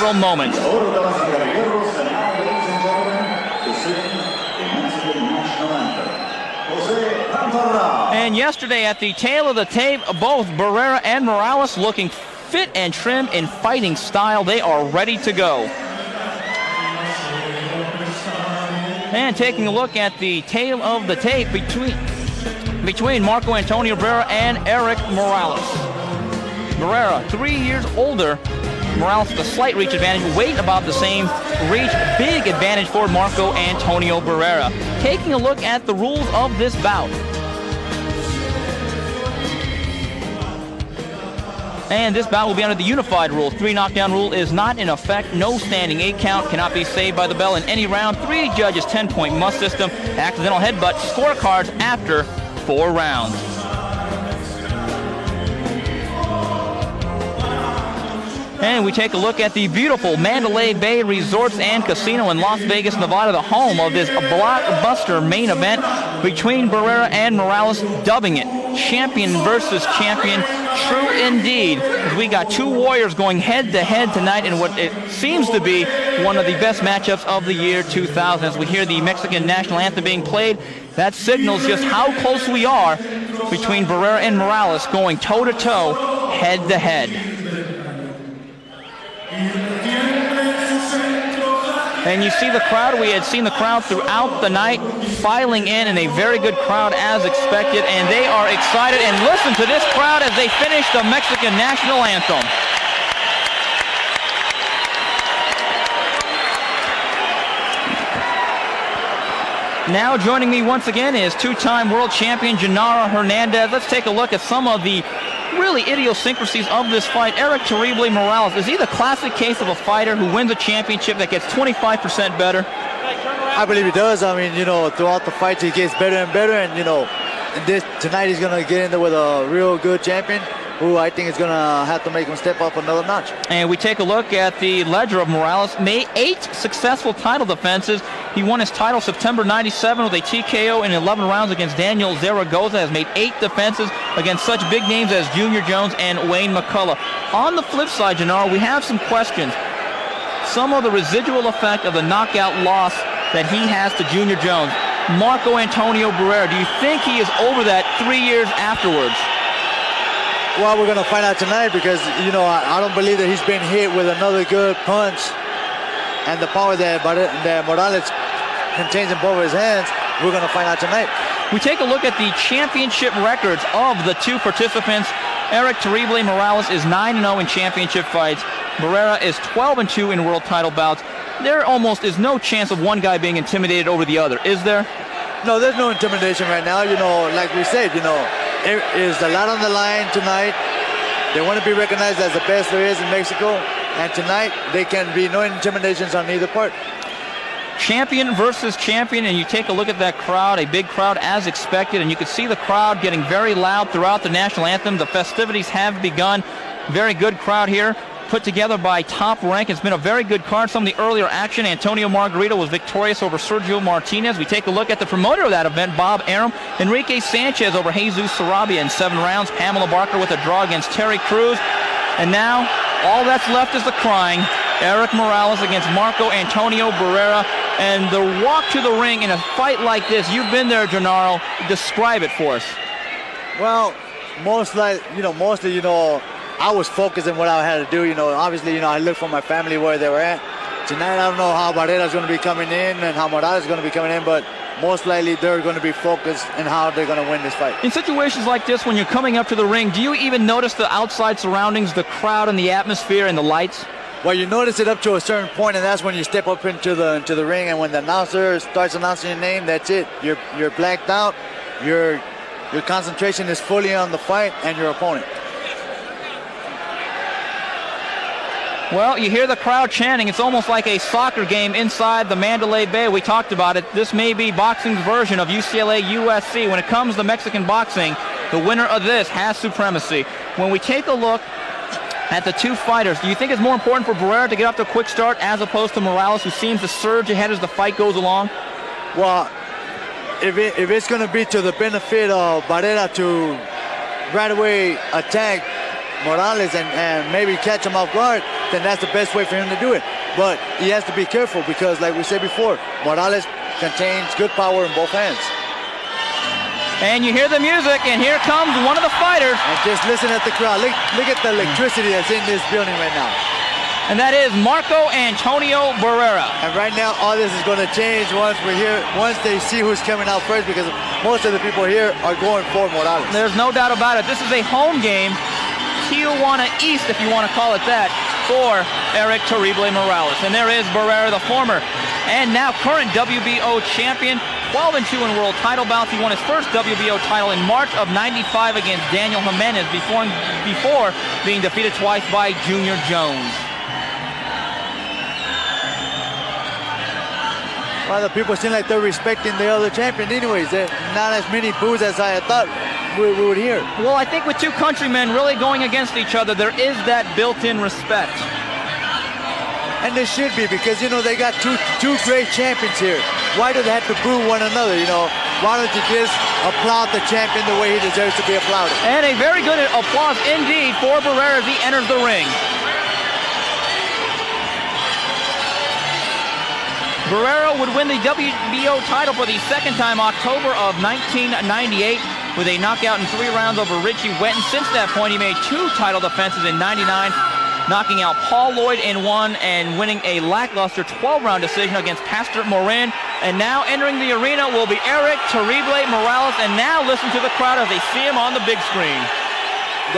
several moments. And yesterday at the tail of the tape, both Barrera and Morales looking fit and trim in fighting style. They are ready to go. And taking a look at the tail of the tape between Marco Antonio Barrera and Erik Morales. Barrera, 3 years older. Morales with a slight reach advantage, weight about the same. Reach, big advantage for Marco Antonio Barrera. Taking a look at the rules of this bout. And this bout will be under the unified rule. 3 knockdown rule is not in effect. No standing 8 count, cannot be saved by the bell in any round. 3 judges, 10-point must system. Accidental headbutt, scorecards after 4 rounds. And we take a look at the beautiful Mandalay Bay Resorts and Casino in Las Vegas, Nevada, the home of this blockbuster main event between Barrera and Morales, dubbing it champion versus champion. True indeed, as we got 2 warriors going head-to-head tonight in what it seems to be one of the best matchups of the year 2000. As we hear the Mexican national anthem being played, that signals just how close we are between Barrera and Morales, going toe-to-toe, head-to-head. And you see the crowd. We had seen the crowd throughout the night filing in a very good crowd as expected, and they are excited. And listen to this crowd as they finish the Mexican national anthem. Now joining me once again is 2-time world champion Genaro Hernandez. Let's take a look at some of the really idiosyncrasies of this fight. Erik Terrible Morales, is he the classic case of a fighter who wins a championship that gets 25% better? I believe he does. I mean, throughout the fights he gets better and better, and tonight he's going to get in there with a real good champion who I think is going to have to make him step up another notch. And we take a look at the ledger of Morales. Made 8 successful title defenses. He won his title September 97 with a TKO in 11 rounds against Daniel Zaragoza. Has made 8 defenses against such big names as Junior Jones and Wayne McCullough. On the flip side, Genaro, we have some questions. Some of the residual effect of the knockout loss that he has to Junior Jones. Marco Antonio Barrera, do you think he is over that 3 years afterwards? Well, we're going to find out tonight because, I don't believe that he's been hit with another good punch. And the power that Morales contains in both of his hands, we're going to find out tonight. We take a look at the championship records of the 2 participants. Erik Terrible Morales is 9-0 in championship fights. Barrera is 12-2 in world title bouts. There almost is no chance of one guy being intimidated over the other, is there? No, there's no intimidation right now. Like we said, there is a lot on the line tonight. They want to be recognized as the best there is in Mexico. And tonight, there can be no intimidations on either part. Champion versus champion, and you take a look at that crowd, a big crowd as expected, and you can see the crowd getting very loud throughout the national anthem. The festivities have begun. Very good crowd here, put together by Top Rank. It's been a very good card. Some of the earlier action, Antonio Margarito was victorious over Sergio Martinez. We take a look at the promoter of that event, Bob Arum. Enrique Sanchez over Jesus Sarabia in 7 rounds. Pamela Barker with a draw against Terry Cruz. And now, all that's left is the crying. Erik Morales against Marco Antonio Barrera. And the walk to the ring in a fight like this, you've been there, Genaro. Describe it for us. Well, mostly, I was focused on what I had to do. Obviously, I looked for my family where they were at. Tonight, I don't know how Barrera's going to be coming in and how Morales is going to be coming in, but most likely they're going to be focused on how they're going to win this fight. In situations like this, when you're coming up to the ring, do you even notice the outside surroundings, the crowd and the atmosphere and the lights? Well, you notice it up to a certain point, and that's when you step up into the ring, and when the announcer starts announcing your name, that's it. You're blacked out. Your concentration is fully on the fight and your opponent. Well, you hear the crowd chanting. It's almost like a soccer game inside the Mandalay Bay. We talked about it. This may be boxing's version of UCLA-USC. When it comes to Mexican boxing, the winner of this has supremacy. When we take a look at the 2 fighters, do you think it's more important for Barrera to get up to a quick start as opposed to Morales, who seems to surge ahead as the fight goes along? Well, if it's going to be to the benefit of Barrera to right away attack Morales and maybe catch him off guard, then that's the best way for him to do it. But he has to be careful because, like we said before, Morales contains good power in both hands. And you hear the music, and here comes one of the fighters. And just listen at the crowd. Look at the electricity that's in this building right now. And that is Marco Antonio Barrera. And right now, all this is going to change once we're here, once they see who's coming out first, because most of the people here are going for Morales. There's no doubt about it. This is a home game, Tijuana East, if you want to call it that, for Erik Morales. And there is Barrera, the former and now current WBO champion, 12-2 in world title bouts. He won his first WBO title in March of '95 against Daniel Jimenez before being defeated twice by Junior Jones. Well, the people seem like they're respecting the other champion anyways. Not as many boos as I thought we would hear. Well, I think with two countrymen really going against each other, there is that built-in respect. And there should be, because, you know, they got two great champions here. Why do they have to boo one another, you know? Why don't you just applaud the champion the way he deserves to be applauded? And a very good applause indeed for Barrera as he enters the ring. Barrera would win the WBO title for the second time, October of 1998, with a knockout in 3 rounds over Richie Wetton. Since that point, he made 2 title defenses in '99, knocking out Paul Lloyd in 1 and winning a lackluster 12-round decision against Pastor Morin. And now entering the arena will be Erik Morales. And now listen to the crowd as they see him on the big screen.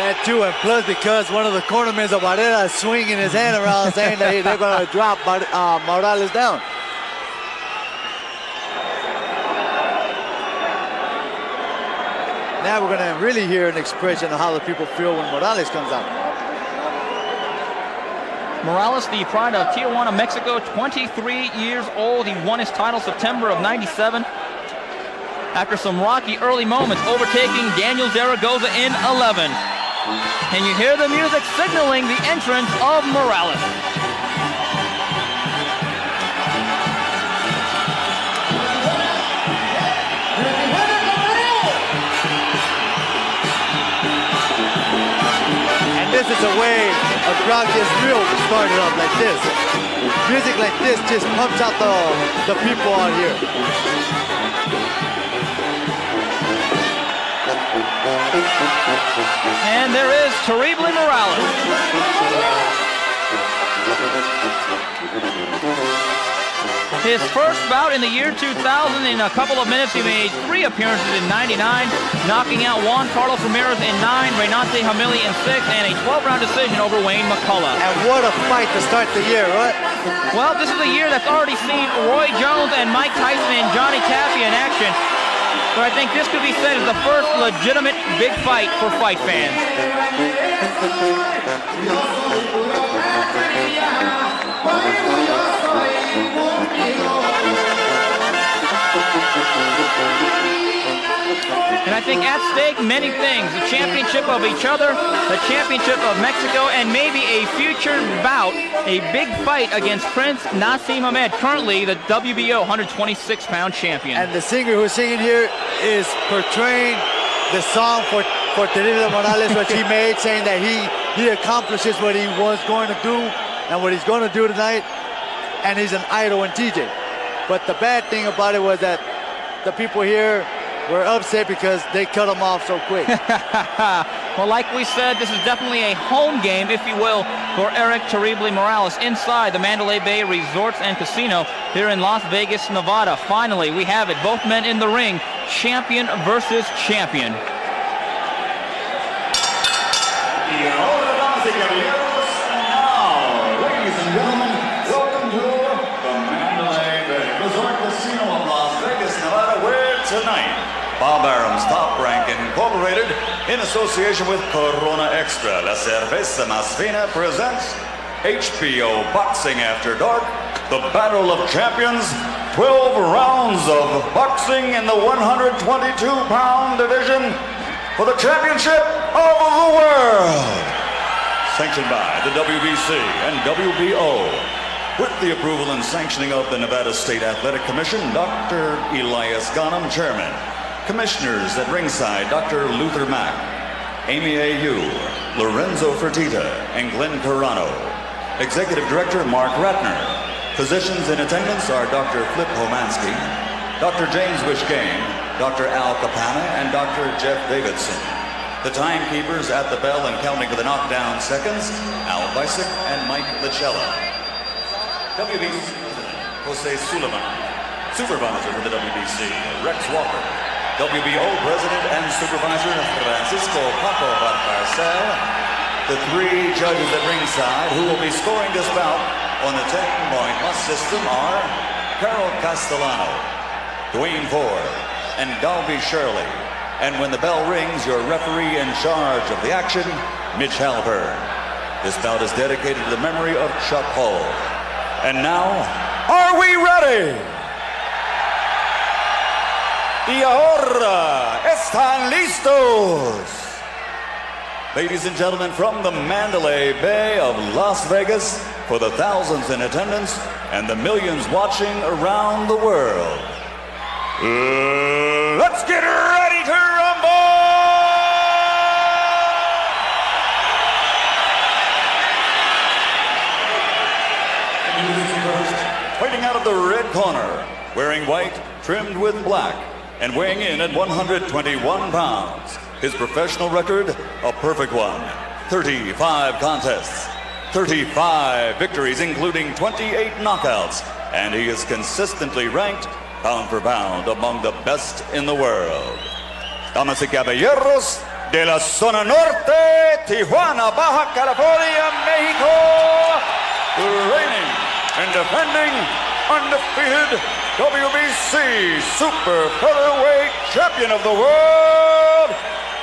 That too, and plus because one of the cornermen of Barrera is swinging his hand around saying that they're going to drop Morales down. Now we're going to really hear an expression of how the people feel when Morales comes out. Morales, the pride of Tijuana, Mexico, 23 years old. He won his title September of '97 after some rocky early moments, overtaking Daniel Zaragoza in 11. And you hear the music signaling the entrance of Morales. This is a way a crowd gets real started up like this. Music like this just pumps out the people out here. And there is Terrible Morales. His first bout in the year 2000, in a couple of minutes, he made 3 appearances in '99, knocking out Juan Carlos Ramirez in 9, Reynate Hamili in 6, and a 12-round decision over Wayne McCullough. And what a fight to start the year, right? Well, this is a year that's already seen Roy Jones and Mike Tyson and Johnny Tapia in action. But I think this could be said as the first legitimate big fight for fight fans. And I think at stake many things. The championship of each other, the championship of Mexico, and maybe a future bout, a big fight against Prince Naseem Hamed, currently the WBO 126-pound champion. And the singer who's singing here is portraying the song for Terrible Morales, which he made, saying that he accomplishes what he was going to do and what he's going to do tonight, and he's an idol in TJ. But the bad thing about it was that the people here were upset because they cut him off so quick. Well, like we said, this is definitely a home game, if you will, for Erik Morales inside the Mandalay Bay Resorts and Casino here in Las Vegas, Nevada. Finally, we have it. Both men in the ring, champion versus champion. Ladies and gentlemen, welcome to the Mandalay Bay Resort Casino of Las Vegas, Nevada, where tonight Bob Arum's Top Rank Incorporated, in association with Corona Extra, La Cerveza Más Fina, presents HBO Boxing After Dark, the Battle of Champions, 12 rounds of boxing in the 122-pound division for the championship of the world. Sanctioned by the WBC and WBO. With the approval and sanctioning of the Nevada State Athletic Commission, Dr. Elias Ghanem, Chairman. Commissioners at ringside, Dr. Luther Mack. Amy A.U., Lorenzo Fertitta, and Glenn Carano. Executive Director Mark Ratner. Physicians in attendance are Dr. Flip Homansky, Dr. James Wishgame, Dr. Al Capana, and Dr. Jeff Davidson. The timekeepers at the bell and counting to the knockdown seconds, Al Bisick and Mike Lichella. WBC President Jose Suleiman. Supervisor for the WBC, Rex Walker. WBO President and Supervisor Francisco Paco Barcarcel. The three judges at ringside who will be scoring this bout on the 10-point must system are Carol Castellano, Dwayne Ford, and Dalby Shirley. And when the bell rings, your referee in charge of the action, Mitch Halpern. This bout is dedicated to the memory of Chuck Hull. And now, are we ready? Y ahora están listos. Ladies and gentlemen, from the Mandalay Bay of Las Vegas, for the thousands in attendance and the millions watching around the world, let's get ready to rumble! Fighting out of the red corner, wearing white, trimmed with black, and weighing in at 121 pounds. His professional record, a perfect one. 35 contests, 35 victories, including 28 knockouts, and he is consistently ranked pound for pound among the best in the world. Damas y caballeros, de la zona norte, Tijuana, Baja California, Mexico, the reigning and defending undefeated WBC Super Featherweight Champion of the World,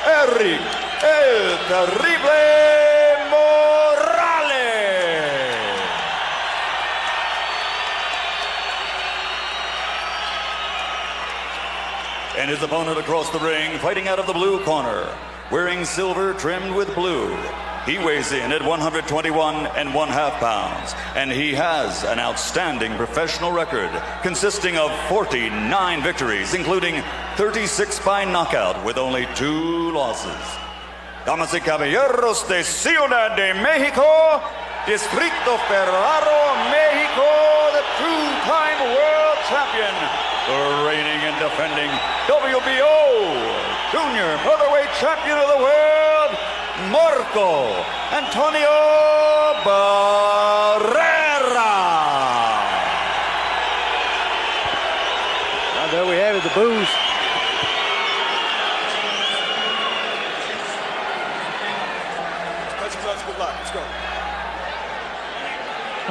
Erik El Terrible Morales. And his opponent across the ring, fighting out of the blue corner, wearing silver trimmed with blue. He weighs in at 121.5 pounds, and he has an outstanding professional record consisting of 49 victories, including 36 by knockout with only 2 losses. Damas y caballeros de Ciudad de Mexico, Distrito Ferraro, Mexico, the 2-time world champion, the reigning and defending WBO Junior Featherweight Champion of the world, Marco Antonio Barrera. Now there we have it, the boos. Let's go.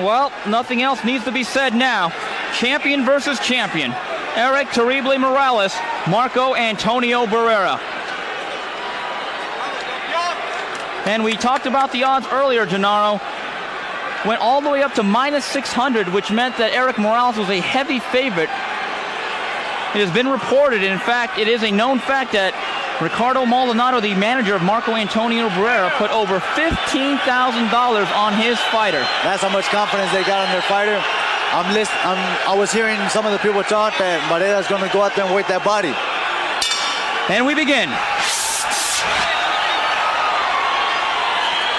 Well, nothing else needs to be said now. Champion versus champion. Erik Terrible Morales, Marco Antonio Barrera. And we talked about the odds earlier, Gennaro. Went all the way up to -600, which meant that Erik Morales was a heavy favorite. It has been reported, and in fact, it is a known fact that Ricardo Maldonado, the manager of Marco Antonio Barrera, put over $15,000 on his fighter. That's how much confidence they got in their fighter. I was hearing some of the people talk that Barrera's going to go out there and weight that body. And we begin.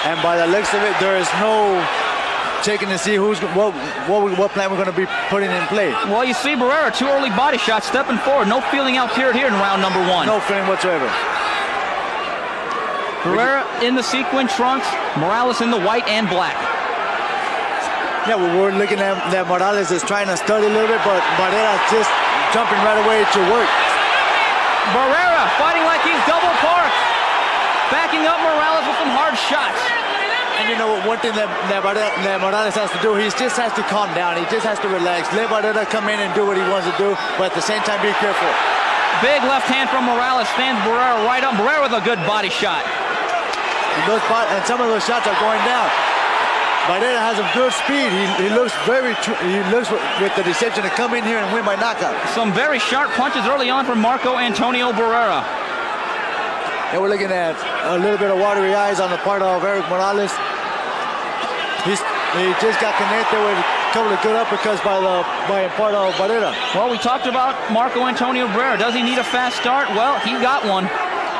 And by the looks of it, there is no checking to see what plan we're going to be putting in play. Well, you see Barrera, 2 early body shots, stepping forward. No feeling out period here in round number 1. No feeling whatsoever. Barrera in the sequin trunks, Morales in the white and black. Yeah, we're looking at that Morales is trying to study a little bit, but Barrera just jumping right away to work. Barrera fighting like he's double parked. Backing up Morales with some hard shots. And you know, one thing that Morales has to do, he just has to calm down. He just has to relax. Let Barrera come in and do what he wants to do, but at the same time, be careful. Big left hand from Morales stands Barrera right up. Barrera with a good body shot. And some of those shots are going down. Barrera has a good speed. He looks with the deception to come in here and win by knockout. Some very sharp punches early on from Marco Antonio Barrera. And we're looking at a little bit of watery eyes on the part of Erik Morales. He just got connected with a couple of good uppercuts by part of Barrera. Well, we talked about Marco Antonio Barrera. Does he need a fast start? Well, he got one.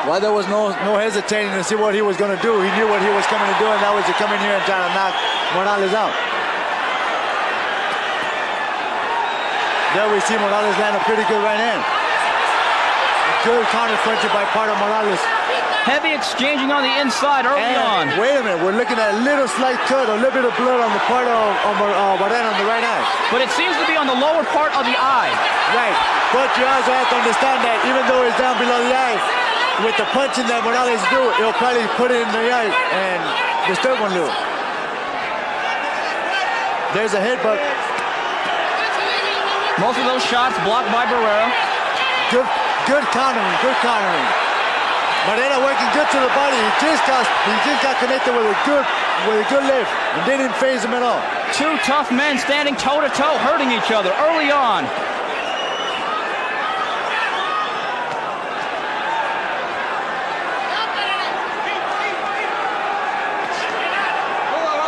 Well, there was no hesitating to see what he was going to do. He knew what he was coming to do, and that was to come in here and try to knock Morales out. There we see Morales land a pretty good right hand. Good counter punching by part of Morales. Heavy exchanging on the inside early on. Wait a minute, we're looking at a little slight cut, a little bit of blood on the part of Barrera on the right eye. But it seems to be on the lower part of the eye. Right, but you also have to understand that even though it's down below the eye, with the punching that Morales do, he'll probably put it in the eye and disturb one little. There's a headbutt. Most of those shots blocked by Barrera. Good countering, good countering. Barrera working good to the body. He just got connected with a good lift and didn't phase him at all. Two tough men standing toe to toe, hurting each other early on.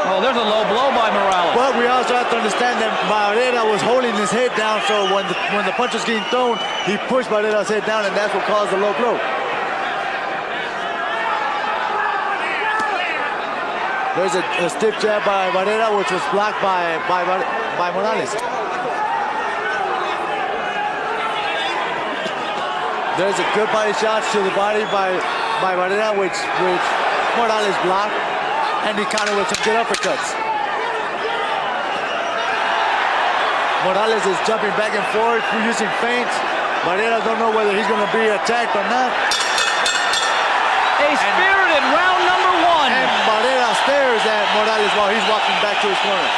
Oh, there's a low blow by Morales. But we also have to understand that Barrera was holding his head down, so when the punch was getting thrown, he pushed Barrera's head down, and that's what caused the low blow. There's a stiff jab by Barrera, which was blocked by Morales. There's a good body shot to the body by Barrera, which Morales blocked, and he countered with some good uppercuts. Morales is jumping back and forth using feints. Barrera don't know whether he's going to be attacked or not. A spirited round number one. And Barrera stares at Morales while he's walking back to his corner.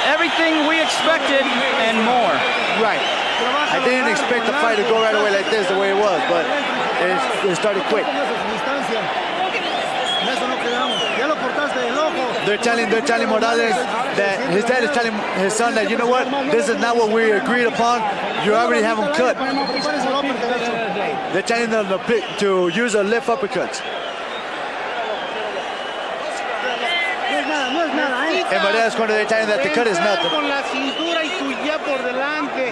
Everything we expected and more. Right. I didn't expect the fight to go right away like this, the way it was, but it started quick. They're telling Morales that his dad is telling his son that, you know what, this is not what we agreed upon. You already have him cut. They're telling them to use a left uppercut. And Barrera's corner, they're telling that the cut is nothing.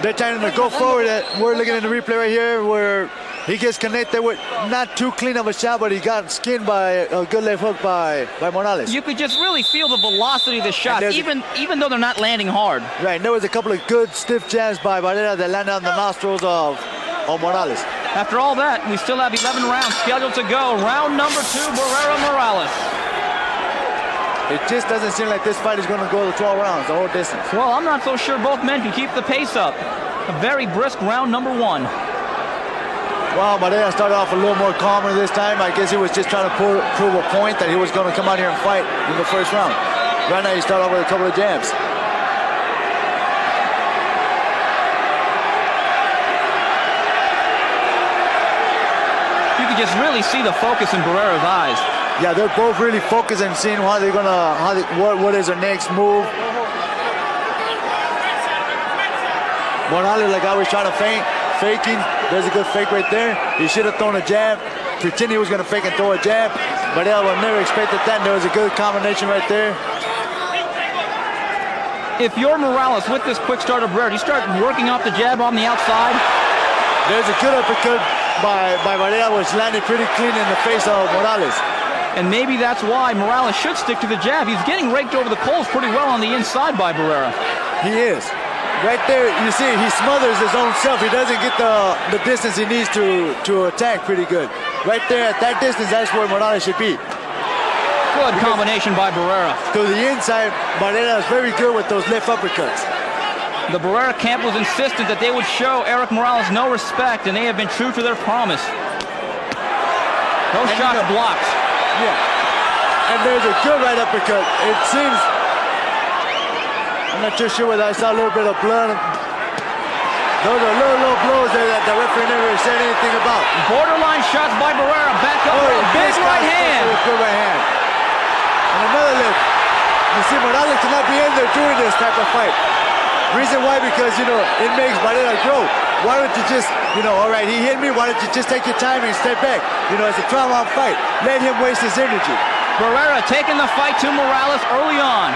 They're telling him to go forward. We're looking at the replay right here where he gets connected with not too clean of a shot, but he got skinned by a good left hook by Morales. You could just really feel the velocity of the shots, even though they're not landing hard. Right, and there was a couple of good stiff jabs by Barrera that landed on the nostrils of Morales. After all that, we still have 11 rounds scheduled to go. Round number 2, Barrera-Morales. It just doesn't seem like this fight is going to go the 12 rounds, the whole distance. Well, I'm not so sure both men can keep the pace up. A very brisk round number 1. Well, Barrera started off a little more calmer this time. I guess he was just trying to prove a point that he was going to come out here and fight in the first round. Right now, he started off with a couple of jabs. You can just really see the focus in Barrera's eyes. Yeah, they're both really focused and seeing how they're gonna, what is their next move. Morales, like I was trying to faking. There's a good fake right there. He should have thrown a jab, pretending he was gonna fake and throw a jab. But I would never expected that. And there was a good combination right there. If you're Morales with this quick start of Barrera, do you start working off the jab on the outside? There's a good uppercut by Barrera, which landed pretty clean in the face of Morales. And maybe that's why Morales should stick to the jab. He's getting raked over the coals pretty well on the inside by Barrera. He is. Right there, you see, he smothers his own self. He doesn't get the distance he needs to attack pretty good. Right there at that distance, that's where Morales should be. Good combination by Barrera. To the inside, Barrera is very good with those left uppercuts. The Barrera camp was insistent that they would show Erik Morales no respect, and they have been true to their promise. Those shots blocked. Yeah. And there's a good right uppercut. It seems, I'm not too sure whether I saw a little bit of blood. Those are little blows there that the referee never said anything about. Borderline shots by Barrera. Back up with a big right hand. Good right hand. And another lift. You see, Morales cannot be in there doing this type of fight. Reason why, because, you know, it makes Barrera grow. Why don't you just, you know, all right, he hit me, why don't you just take your time and step back? You know, it's a 12-round fight. Let him waste his energy. Barrera taking the fight to Morales early on.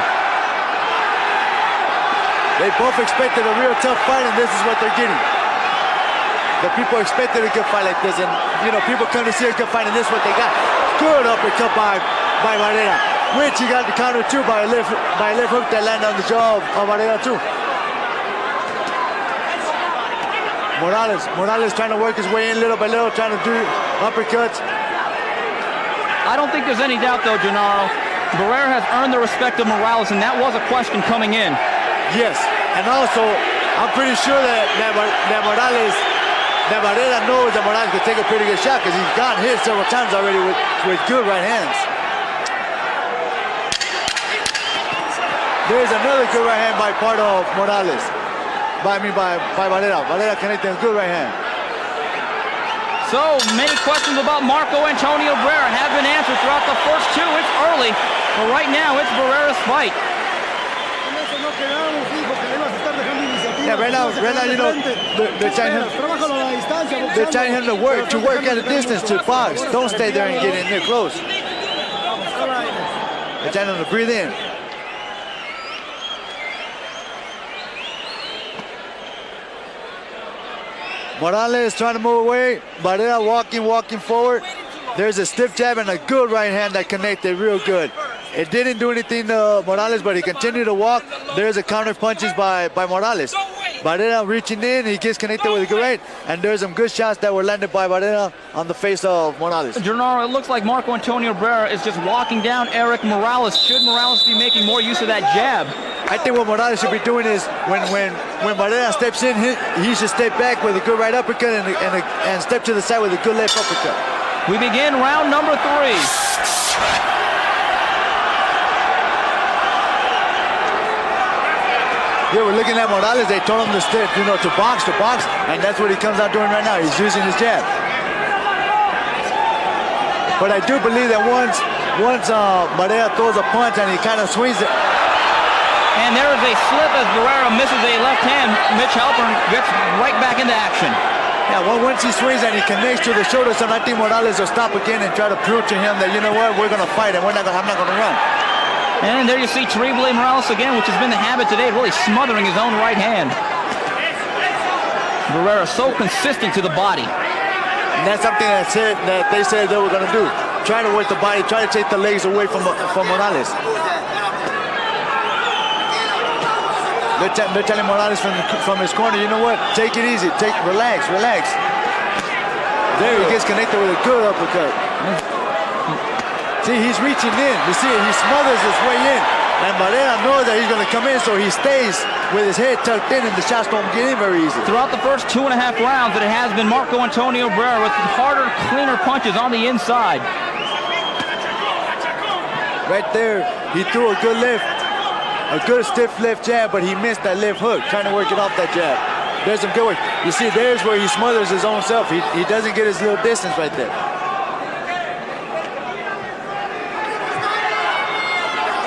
They both expected a real tough fight, and this is what they're getting. the people expected a good fight like this, and you know, people come to see a good fight, and this is what they got. Good uppercut by Barrera, which he got the counter too by a left hook that landed on the jaw of Barrera too. Morales trying to work his way in little by little, trying to do uppercuts. I don't think there's any doubt though, Gennaro. Barrera has earned the respect of Morales, and that was a question coming in. Yes, and also I'm pretty sure that Barrera knows that Morales could take a pretty good shot because he's gotten hit several times already with good right hands. There's another good right hand by part of Morales. By Barrera. Barrera connecting a good right hand. So many questions about Marco Antonio Barrera have been answered throughout the first two. It's early, but right now it's Barrera's fight. Yeah, right now, you know, they're telling him to work at a distance, to box. Don't stay there and get in there close. They're telling him to breathe in. Morales trying to move away. Barrera walking forward. There's a stiff jab and a good right hand that connected real good. It didn't do anything to Morales, but he continued to walk. There's a counter punches by Morales. Barrera reaching in, he gets connected with a good right, and there's some good shots that were landed by Barrera on the face of Morales. Gennaro, it looks like Marco Antonio Barrera is just walking down Erik Morales. Should Morales be making more use of that jab? I think what Morales should be doing is when Barrera steps in, he should step back with a good right uppercut and step to the side with a good left uppercut. We begin round number 3. Yeah, we're looking at Morales. They told him to step, you know, to box, and that's what he comes out doing right now. He's using his jab. But I do believe that once Barrera throws a punch and he kind of swings it. And there is a slip as Barrera misses a left hand. Mitch Halpern gets right back into action. Yeah, well, once he swings and he connects to the shoulder, so I think Morales will stop again and try to prove to him that, you know what, we're going to fight and I'm not going to run. And there you see Terrible Morales again, which has been the habit today, really smothering his own right hand. Barrera so consistent to the body. And that's something that they said they were going to do. Try to work the body, try to take the legs away from Morales. They're telling Morales from his corner, you know what, take it easy, relax. There he gets connected with a good uppercut. See, he's reaching in. You see, he smothers his way in. And Barrera knows that he's going to come in, so he stays with his head tucked in, and the shots don't get in very easy. Throughout the first 2.5 rounds, it has been Marco Antonio Barrera with harder, cleaner punches on the inside. Right there, he threw a good left. A good stiff left jab, but he missed that left hook, trying to work it off that jab. There's some good work. You see, there's where he smothers his own self. He doesn't get his little distance right there.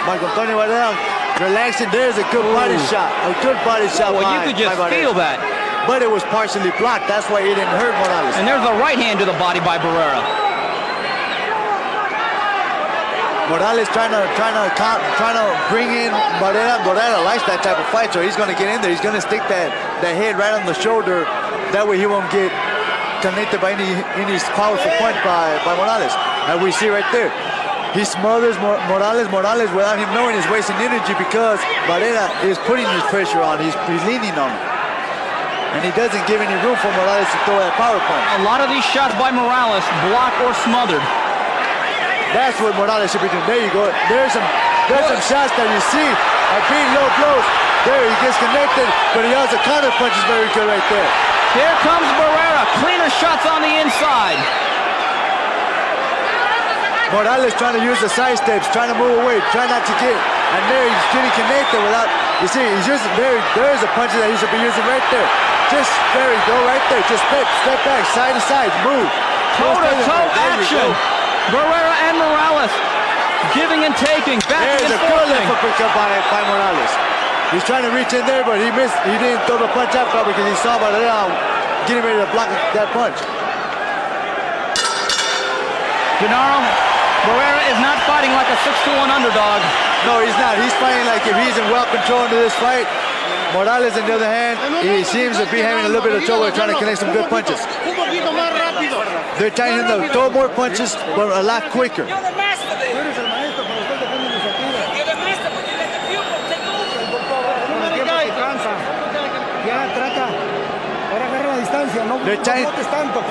Marco Antonio Barrera relaxing. There's a good body shot. A good body shot. Well, you could just feel that. But it was partially blocked. That's why it didn't hurt Morales. And there's a right hand to the body by Barrera. Morales trying to bring in Barrera. Barrera likes that type of fight, so he's going to get in there. He's going to stick that head right on the shoulder. That way he won't get connected by any powerful punch by Morales. And we see right there, he smothers Morales. Morales, without him knowing, is wasting energy because Barrera is putting his pressure on. He's leaning on him. And he doesn't give any room for Morales to throw that power punch. A lot of these shots by Morales blocked or smothered. That's what Morales should be doing. There you go. There's some shots that you see are being low blows. There he gets connected, but he also counter punches very good right there. Here comes Barrera. Cleaner shots on the inside. Morales trying to use the side steps, trying to move away, try not to get. And there he's getting connected without. You see, he's using there is a punch that he should be using right there. Just there you go, right there. Just step back, side to side, move. Toe-to-toe action. Barrera and Morales giving and taking, backing and forthing. There's a good left uppercut by Morales. He's trying to reach in there, but he missed. He didn't throw the punch out because he saw Barrera getting ready to block that punch. Gennaro, Barrera is not fighting like a 6-1 underdog. No, he's not. He's fighting like if he's in well control into this fight, Morales, on the other hand, he seems to be having a little bit of trouble trying to connect some good punches. They're trying to throw more punches, but a lot quicker.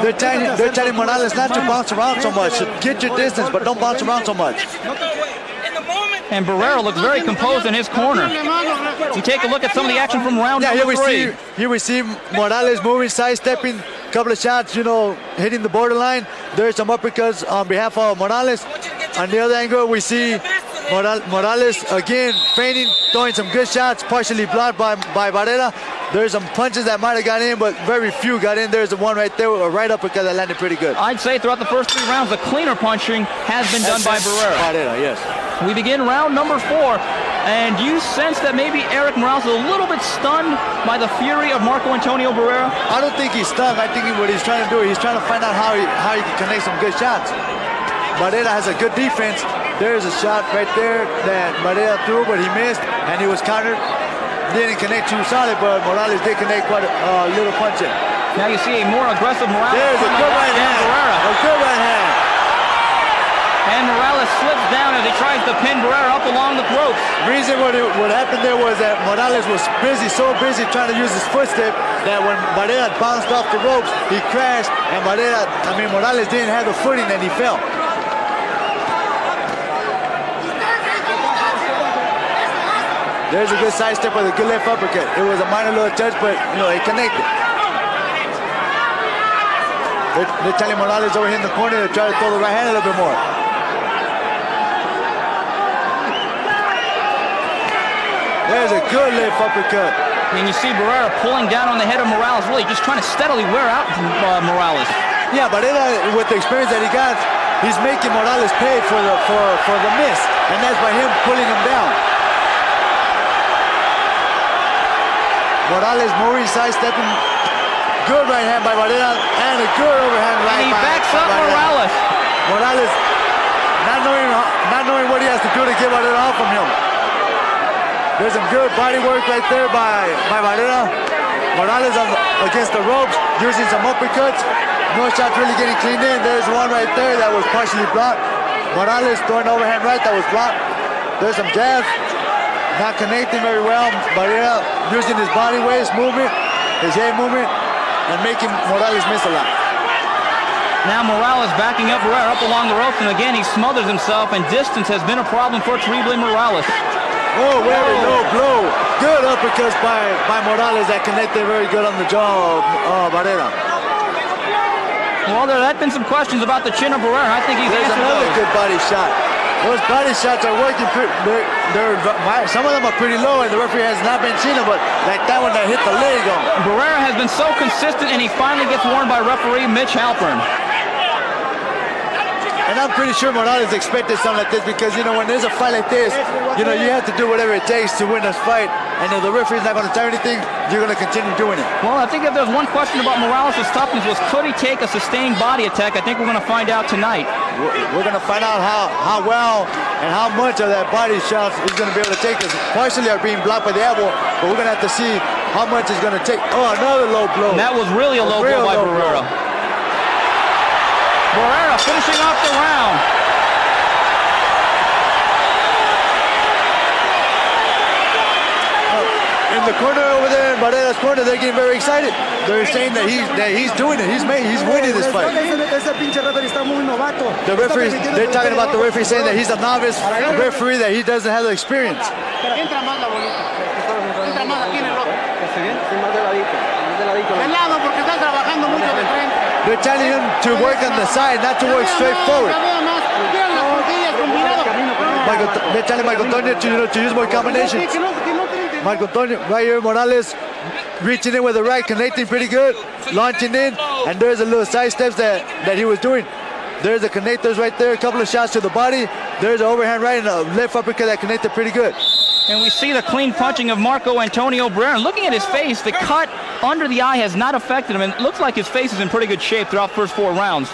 They're telling Morales not to bounce around so much. Get your distance, but don't bounce around so much. And Barrera looks very composed in his corner. You take a look at some of the action from round number 3. Here we see Morales moving, sidestepping, couple of shots, hitting the borderline. There's some uppercuts on behalf of Morales. On the other angle, we see Morales again feigning, throwing some good shots, partially blocked by Barrera. There's some punches that might have got in, but very few got in. There's the one right there, a right uppercut that landed pretty good. I'd say throughout the first 3 rounds, the cleaner punching has been done by Barrera. Yes. We begin round number 4, and you sense that maybe Erik Morales is a little bit stunned by the fury of Marco Antonio Barrera? I don't think he's stunned. I think what he's trying to do, he's trying to find out how he can connect some good shots. Barrera has a good defense. There's a shot right there that Barrera threw, but he missed, and he was countered. Didn't connect too solid, but Morales did connect quite a little punch in. Now you see a more aggressive Morales. There's a good right hand. A good right hand. And Morales slips down as he tries to pin Barrera up along the ropes. The reason what happened there was that Morales was so busy trying to use his footstep that when Barrera bounced off the ropes, he crashed, and Morales didn't have the footing and he fell. There's a good sidestep with a good left uppercut. It was a minor little touch, but it connected. They're telling Morales over here in the corner to try to throw the right hand a little bit more. There's a good left uppercut. And you see Barrera pulling down on the head of Morales, really just trying to steadily wear out Morales. Yeah, but with the experience that he got, he's making Morales pay for the miss, and that's by him pulling him down. Morales moving, sidestepping. Good right hand by Barrera and a good overhand right. And he backs up Morales. Morales not knowing what he has to do to get Barrera off from him. There's some good body work right there by Barrera. Morales against the ropes, using some uppercuts. No shots really getting cleaned in. There's one right there that was partially blocked. Morales throwing overhand right that was blocked. There's some jabs. Not connecting very well. Barrera using his body weight, his movement, his head movement, and making Morales miss a lot. Now Morales backing up Barrera up along the ropes, and again he smothers himself, and distance has been a problem for Terrible Morales. Oh, very low blow. Good uppercuts by Morales that connected very good on the jaw of Barrera. Well, there have been some questions about the chin of Barrera. I think he's answered another those. Good body shot. Those body shots are working. Some of them are pretty low, and the referee has not been seeing them, but like that one that hit the leg on. Barrera has been so consistent, and he finally gets warned by referee Mitch Halpern. And I'm pretty sure Morales expected something like this because, when there's a fight like this, you have to do whatever it takes to win this fight. And if the referee's not going to tell you anything, you're going to continue doing it. Well, I think if there's one question about Morales' toughness was could he take a sustained body attack, I think we're going to find out tonight. We're going to find out how well and how much of that body shots he's going to be able to take. Because partially are being blocked by the elbow, but we're going to have to see how much he's going to take. Oh, another low blow. And that was really a low blow by Barrera. Barrera finishing off the round. In the corner over there, in Barrera's corner, they're getting very excited. They're saying that he's doing it. He's winning this fight. The referee, they're talking about the referee saying that he's a novice referee, that he doesn't have the experience. They're telling him to work on the side, not to work straight forward. They're telling Marco Antonio to use more combinations. Marco Antonio, right here, Morales reaching in with the right, connecting pretty good, launching in, and there's a little side steps that he was doing. There's the connectors right there, a couple of shots to the body. There's an overhand right and a left uppercut that connected pretty good. And we see the clean punching of Marco Antonio Barrera. And looking at his face, the cut under the eye has not affected him, and it looks like his face is in pretty good shape throughout the first 4 rounds.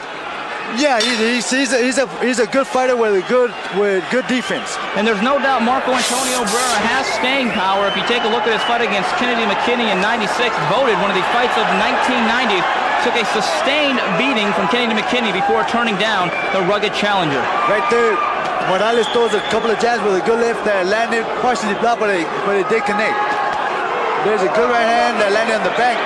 Yeah, he's a good fighter with good defense. And there's no doubt Marco Antonio Barrera has staying power. If you take a look at his fight against Kennedy McKinney in '96, voted one of the fights of 1990, took a sustained beating from Kennedy McKinney before turning down the rugged challenger. Right there, Morales throws a couple of jabs with a good left that landed partially blocked, but it did connect. There's a good right hand that landed on the back.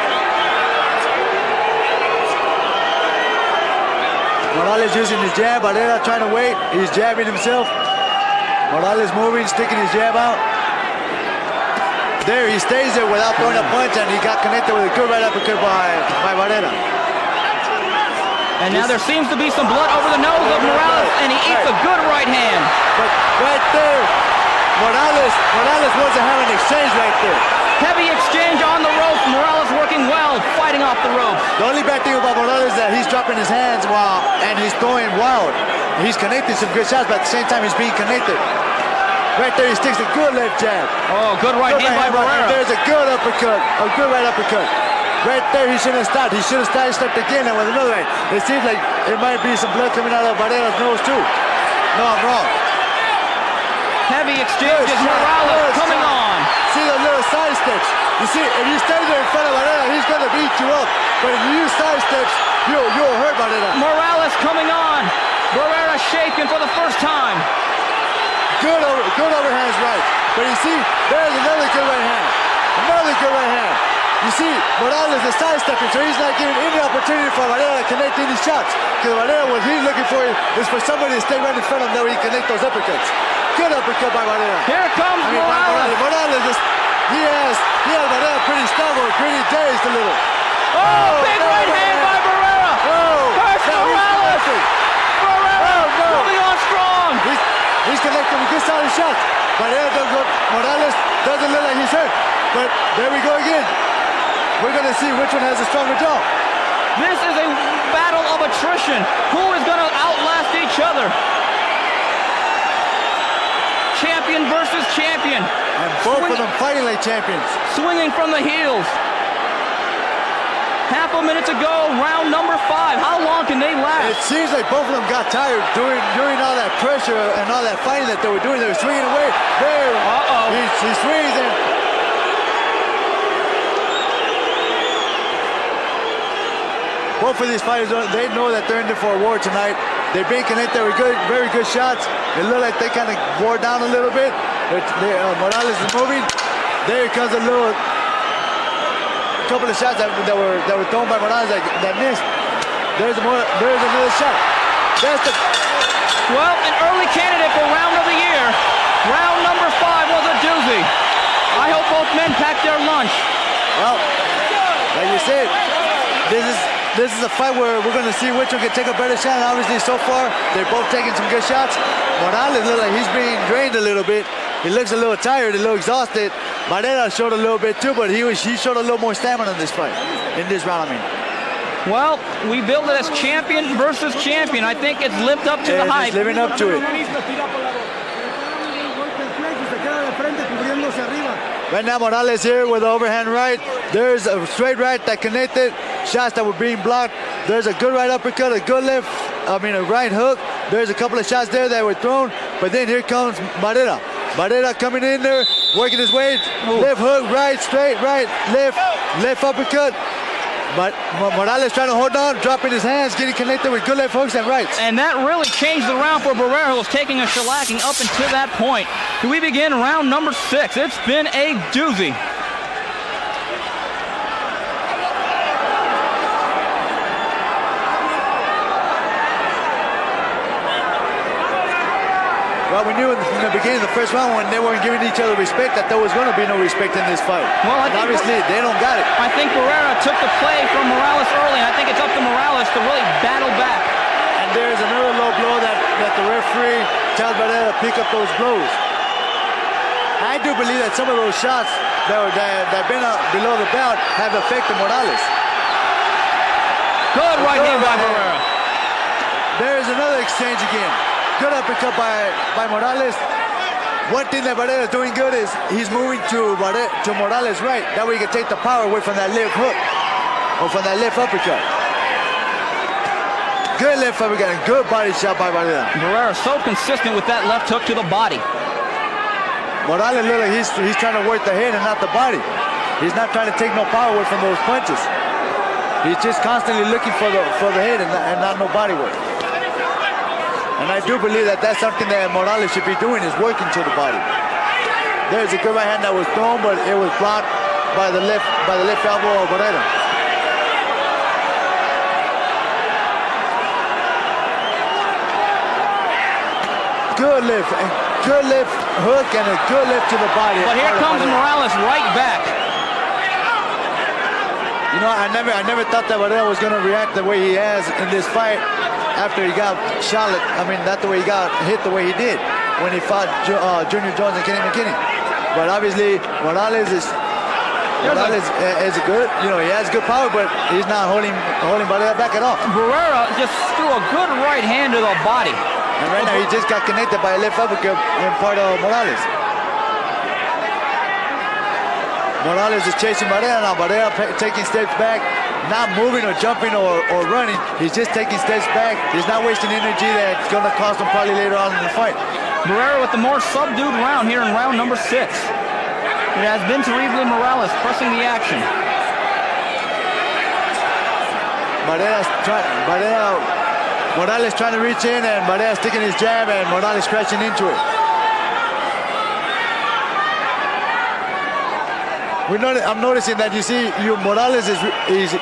Morales using his jab, Barrera trying to wait. He's jabbing himself. Morales moving, sticking his jab out. There, he stays there without throwing a punch, and he got connected with a good right uppercut by Barrera. And now there seems to be some blood over the nose of Morales, and he eats a good right hand. But right there, Morales wants to have an exchange right there. Heavy exchange on the ropes. Morales working well, fighting off the ropes. The only bad thing about Morales is that he's dropping his hands and he's throwing wild. He's connecting some good shots, but at the same time he's being connected. Right there, he sticks a good left jab. Oh, good right hand by Barrera. There's a good uppercut, a good right uppercut. Right there, he shouldn't have stopped. He should have stepped again and with another right. It seems like it might be some blood coming out of Barrera's nose too. No, I'm wrong. Heavy exchanges, Morales coming on. See the little side steps. You see, if you stay there in front of Barrera, he's going to beat you up. But if you use side steps, you'll hurt Barrera. Morales coming on. Barrera shaking for the first time. Good overhands right. But you see, there's another good right hand. Another good right hand. You see, Morales is sidestepping, so he's not giving any opportunity for Barrera to connect any shots. Because Barrera, what he's looking for is for somebody to stay right in front of him that he can connect those uppercuts. Good uppercut by Barrera. Here comes Morales. Morales just, he has Barrera pretty stubborn, pretty dazed a little. Oh, big right hand by Barrera. First Morales. Barrera moving on strong. He's connecting with good solid shots. Morales doesn't look like he's hurt. But there we go again. We're going to see which one has a stronger jaw. This is a battle of attrition. Who is going to outlast each other? Champion versus champion. And both of them fighting like champions. Swinging from the heels. Half a minute to go, round number 5. How long can they last? It seems like both of them got tired during all that pressure and all that fighting that they were doing. They were swinging away. There. He swings and both of these fighters, they know that they're in there for a war tonight. They've been connected with very good shots. It looked like they kind of wore down a little bit. Morales is moving. There comes a couple of shots that were thrown by Morales that missed. There's another shot. Well, an early candidate for round of the year. Round number 5 was a doozy. I hope both men packed their lunch. Well, like you said, this is a fight where we're going to see which one can take a better shot. And obviously, so far, they're both taking some good shots. Morales looks like he's being drained a little bit. He looks a little tired, a little exhausted. Barrera showed a little bit too, but he showed a little more stamina in this fight, in this round, I mean. Well, we build it as champion versus champion. I think it's lived up to the hype. It's living up to it. Right now, Morales here with the overhand right. There's a straight right that connected. Shots that were being blocked. There's a good right uppercut, a good a right hook. There's a couple of shots there that were thrown. But then here comes Barrera. Barrera coming in there, working his way. Left hook, right, straight, right, left uppercut. But Morales trying to hold on, dropping his hands, getting connected with good left hooks and rights. And that really changed the round for Barrera, who was taking a shellacking up until that point. We begin round number 6. It's been a doozy. Well, we knew in the beginning of the first round when they weren't giving each other respect that there was going to be no respect in this fight. Well, obviously, they don't got it. I think Barrera took the play from Morales early, and I think it's up to Morales to really battle back. And there's another low blow that the referee tells Barrera to pick up those blows. I do believe that some of those shots that have been below the belt have affected Morales. Good right hand by Barrera. There's another exchange again. Good uppercut by Morales. One thing that Barrera is doing good is he's moving to Morales' right. That way he can take the power away from that left hook or from that left uppercut. Good left uppercut and good body shot by Barrera. Barrera so consistent with that left hook to the body. Morales look like he's trying to work the head and not the body. He's not trying to take no power away from those punches. He's just constantly looking for the head and not no body work. And I do believe that that's something that Morales should be doing, is working to the body. There's a good right hand that was thrown, but it was blocked by the left elbow of Barrera. Good lift hook and a good lift to the body. But here comes Morales right back. You know, I never thought that Barrera was going to react the way he has in this fight after he got shot. I mean, not the way he got hit the way he did when he fought Junior Jones and Kenny McKinney. But obviously, Morales is a good, you know, he has good power, but he's not holding Barrera back at all. Barrera just threw a good right hand to the body. And right now, he just got connected by a left uppercut in part of Morales. Morales is chasing Barrera now. Barrera taking steps back, not moving or jumping or running. He's just taking steps back. He's not wasting energy that's going to cost him probably later on in the fight. Barrera with the more subdued round here in round number 6. It has been Terrible Morales pressing the action. Morales trying to reach in, and Barrera sticking his jab, and Morales crashing into it. I'm noticing that Morales is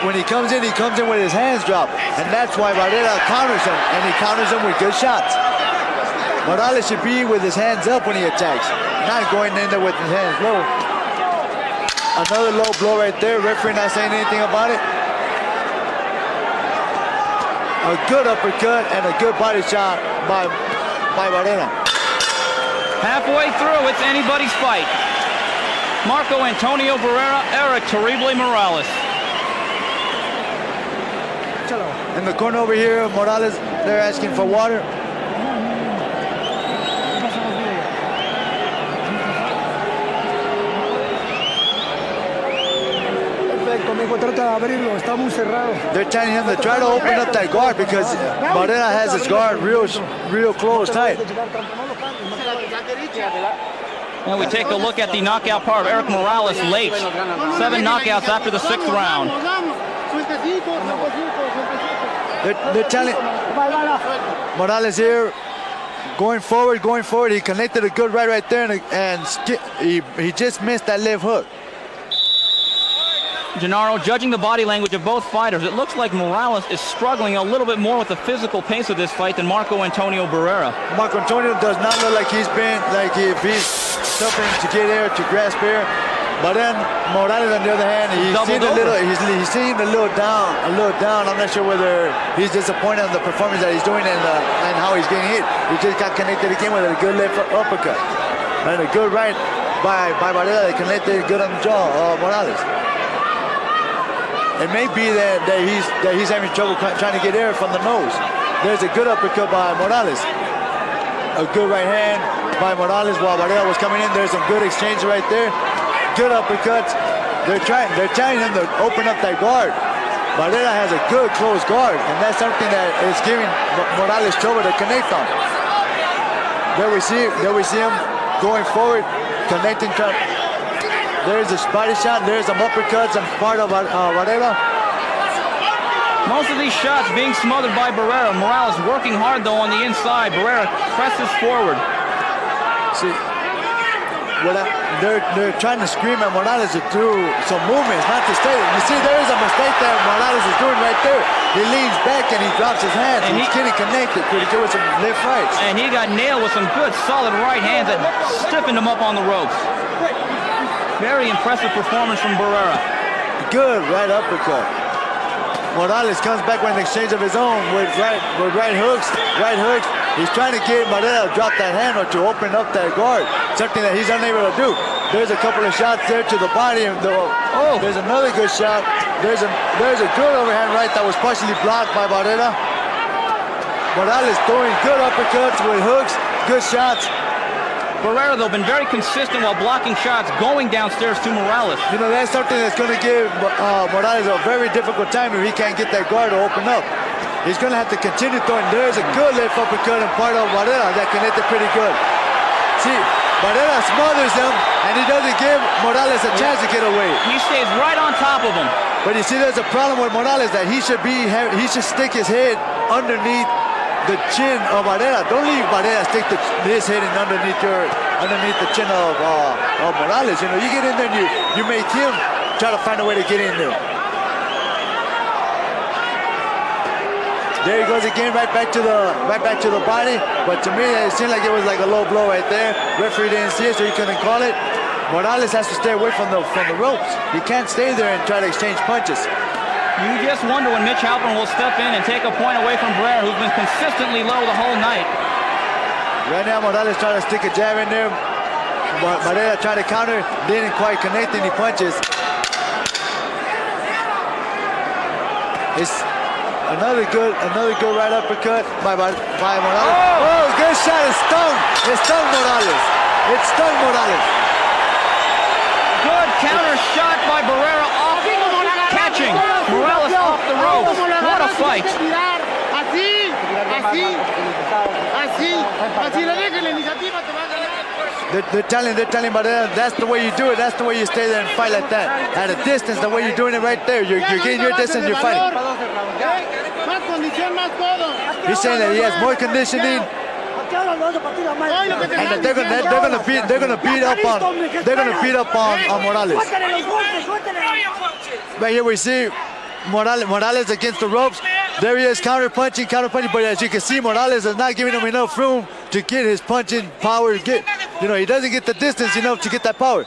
when he comes in with his hands dropped, and that's why Barrera counters him, and he counters him with good shots. Morales should be with his hands up when he attacks, not going in there with his hands low. Another low blow right there. Referee not saying anything about it. A good uppercut and a good body shot by Barrera. Halfway through, it's anybody's fight. Marco Antonio Barrera, Erik Terrible Morales. In the corner over here, Morales, they're asking for water. They're telling him to try to open up that guard because Barrera has his guard real close, tight. And we take a look at the knockout part of Erik Morales late. 7 knockouts after the 6th round. They're telling Morales here, going forward. He connected a good right there, and he just missed that left hook. Gennaro, judging the body language of both fighters, it looks like Morales is struggling a little bit more with the physical pace of this fight than Marco Antonio Barrera. Marco Antonio does not look like he's he's suffering to get air, to grasp air. But then Morales, on the other hand, he's seemed a little down. I'm not sure whether he's disappointed on the performance that he's doing and how he's getting hit. He just got connected again with a good left uppercut and a good right by Barrera that connected good on the jaw of Morales. It may be that he's having trouble trying to get air from the nose. There's a good uppercut by Morales. A good right hand by Morales while Barrera was coming in. There's some good exchange right there. Good uppercuts. They're trying him to open up that guard. Barrera has a good close guard, and that's something that is giving Morales trouble to connect on. There we see him going forward, connecting. There's a body shot, there's some uppercuts on part of Barrera. Most of these shots being smothered by Barrera. Morales working hard though on the inside. Barrera presses forward. See, they're trying to scream at Morales to do some movements, not to stay. You see, there is a mistake that Morales is doing right there. He leans back and he drops his hands. He's getting connected pretty good with some left rights. And he got nailed with some good solid right hands that stiffened him up on the ropes. Very impressive performance from Barrera. Good right uppercut. Morales comes back with an exchange of his own with right hooks. He's trying to get Barrera to drop that hand or to open up that guard, something that he's unable to do. There's a couple of shots there to the body. There's another good shot. There's a good overhand right that was partially blocked by Barrera. Morales throwing good uppercuts with hooks, good shots. Barrera, though, been very consistent while blocking shots going downstairs to Morales. You know, that's something that's going to give Morales a very difficult time if he can't get that guard to open up. he's going to have to continue throwing. There's a good left uppercut in part of Barrera that connected pretty good. See, Barrera smothers him, and he doesn't give Morales a chance to get away. He stays right on top of him. But you see, there's a problem with Morales that he should stick his head underneath the chin of Barrera. Don't leave Barrera stick his head underneath the chin of Morales. You know, you get in there and you make him try to find a way to get in there. There he goes again, right back to the body. But to me, it seemed like it was like a low blow right there. Referee didn't see it, so he couldn't call it. Morales has to stay away from the ropes. He can't stay there and try to exchange punches. You just wonder when Mitch Halpern will step in and take a point away from Barrera, who's been consistently low the whole night. Right now, Morales trying to stick a jab in there. Barrera tried to counter, didn't quite connect any punches. It's another good right uppercut by Morales. Oh, good shot! It stung Morales. It stung Morales. Good counter shot by Barrera off, catching Morales off the ropes. What a fight! They're telling Barrera, that's the way you do it. That's the way you stay there and fight like that. At a distance, the way you're doing it right there. You're getting your distance, you're fighting. He's saying that he has more conditioning. And they're gonna beat up on Morales. Right here we see Morales against the ropes. There he is, counter punching. But as you can see, Morales is not giving him enough room to get his punching power. He doesn't get the distance enough to get that power.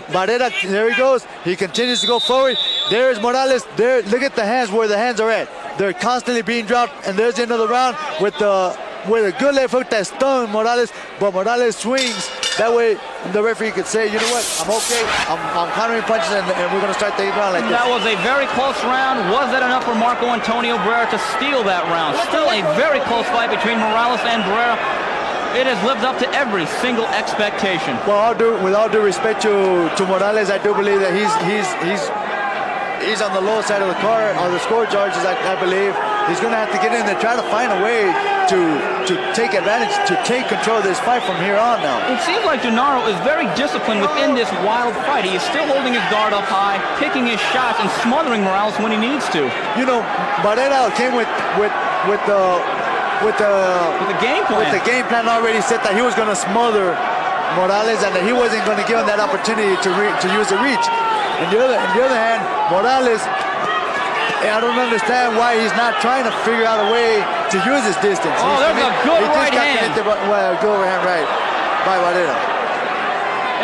Barrera, there he goes. He continues to go forward. There is Morales. There, look at the hands, where the hands are at. They're constantly being dropped. And there's another round with a good left hook that stung Morales. But Morales swings. That way, the referee could say, you know what, I'm okay. I'm countering punches, and we're going to start the round like this. That was a very close round. Was that enough for Marco Antonio Barrera to steal that round? Still a very close fight between Morales and Barrera. It has lived up to every single expectation. Well, with all due respect to Morales, I do believe that he's on the low side of the card, on the score charges, I believe. He's going to have to get in there, try to find a way to take advantage, to take control of this fight from here on now. It seems like Donaro is very disciplined within this wild fight. He is still holding his guard up high, picking his shots, and smothering Morales when he needs to. You know, Barrera came with the game plan. With the game plan already set that he was going to smother Morales and that he wasn't going to give him that opportunity to use the reach. On the other hand, Morales, I don't understand why he's not trying to figure out a way to use his distance. Oh, there's a good right hand. Good overhand right by Barrera.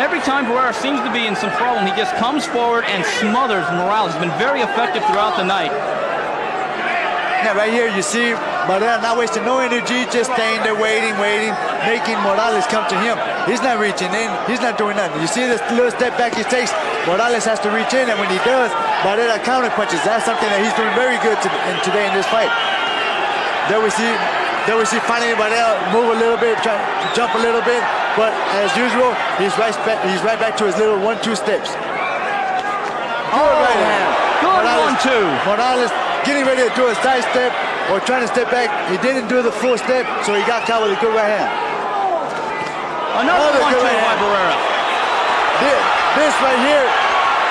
Every time Barrera seems to be in some problem, he just comes forward and smothers Morales. He's been very effective throughout the night. Yeah, right here you see Barrera not wasting no energy, just staying there waiting, making Morales come to him. He's not reaching in, he's not doing nothing. You see this little step back he takes, Morales has to reach in, and when he does, Barrera counter punches. That's something that he's doing very good today in this fight. There we see finally Barrera move a little bit, try to jump a little bit, but as usual, he's right back to his little 1-2 steps. Good right hand. Good 1-2. Morales getting ready to do a side step or trying to step back. He didn't do the full step, so he got caught with a good right hand. Another 1-2 by Barrera. This right here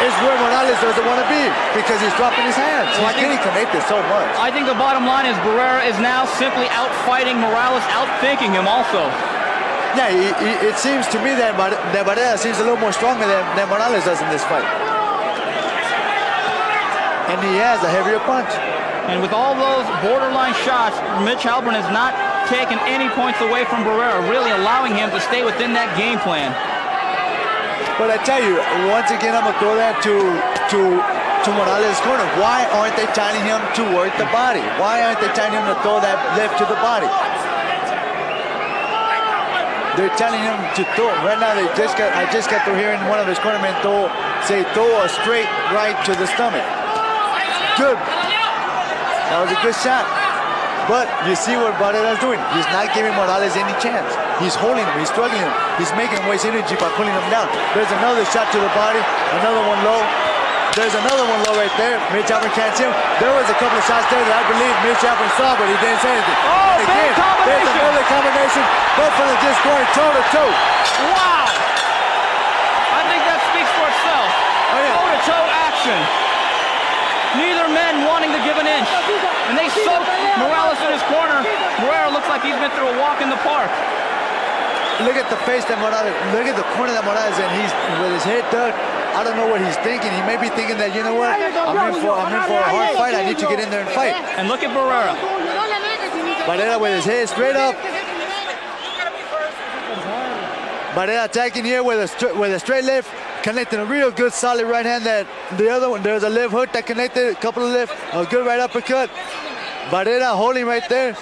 is where Morales doesn't want to be because he's dropping his hands. He's getting connected so much. I think the bottom line is Barrera is now simply outfighting Morales, outthinking him also. Yeah, it seems to me that Barrera seems a little more stronger than Morales does in this fight. And he has a heavier punch. And with all those borderline shots, Mitch Halpern has not taken any points away from Barrera, really allowing him to stay within that game plan. But I tell you, once again, I'm going to throw that to Morales' corner. Why aren't they telling him to work the body? Why aren't they telling him to throw that left to the body? They're telling him to throw. Right now, I just got to hearing one of his cornermen throw a straight right to the stomach. Good. That was a good shot. But you see what Barrera's doing. He's not giving Morales any chance. He's holding him. He's struggling him. He's making him waste energy by pulling him down. There's another shot to the body. Another one low. There's another one low right there. Mitch Halpern can't see him. There was a couple of shots there that I believe Mitch Halpern saw, but he didn't say anything. Oh, And big combination. There's another combination. Both of them just going toe-to-toe. Wow! I think that speaks for itself. Oh, yeah. Toe-to-toe action. Neither man wanting to give an inch. And they soaked Morales in his corner. Barrera looks like he's been through a walk in the park. Look at the face that Morales, look at the corner that Morales in. He's with his head ducked. I don't know what he's thinking. He may be thinking that, you know what, I'm in for a hard fight. I need to get in there and fight. And look at Barrera. Barrera with his head straight up. Barrera attacking here with a straight left, connecting a real good solid right hand. That the other one, there's a left hook that connected, a couple of left, a good right uppercut. Barrera holding right there.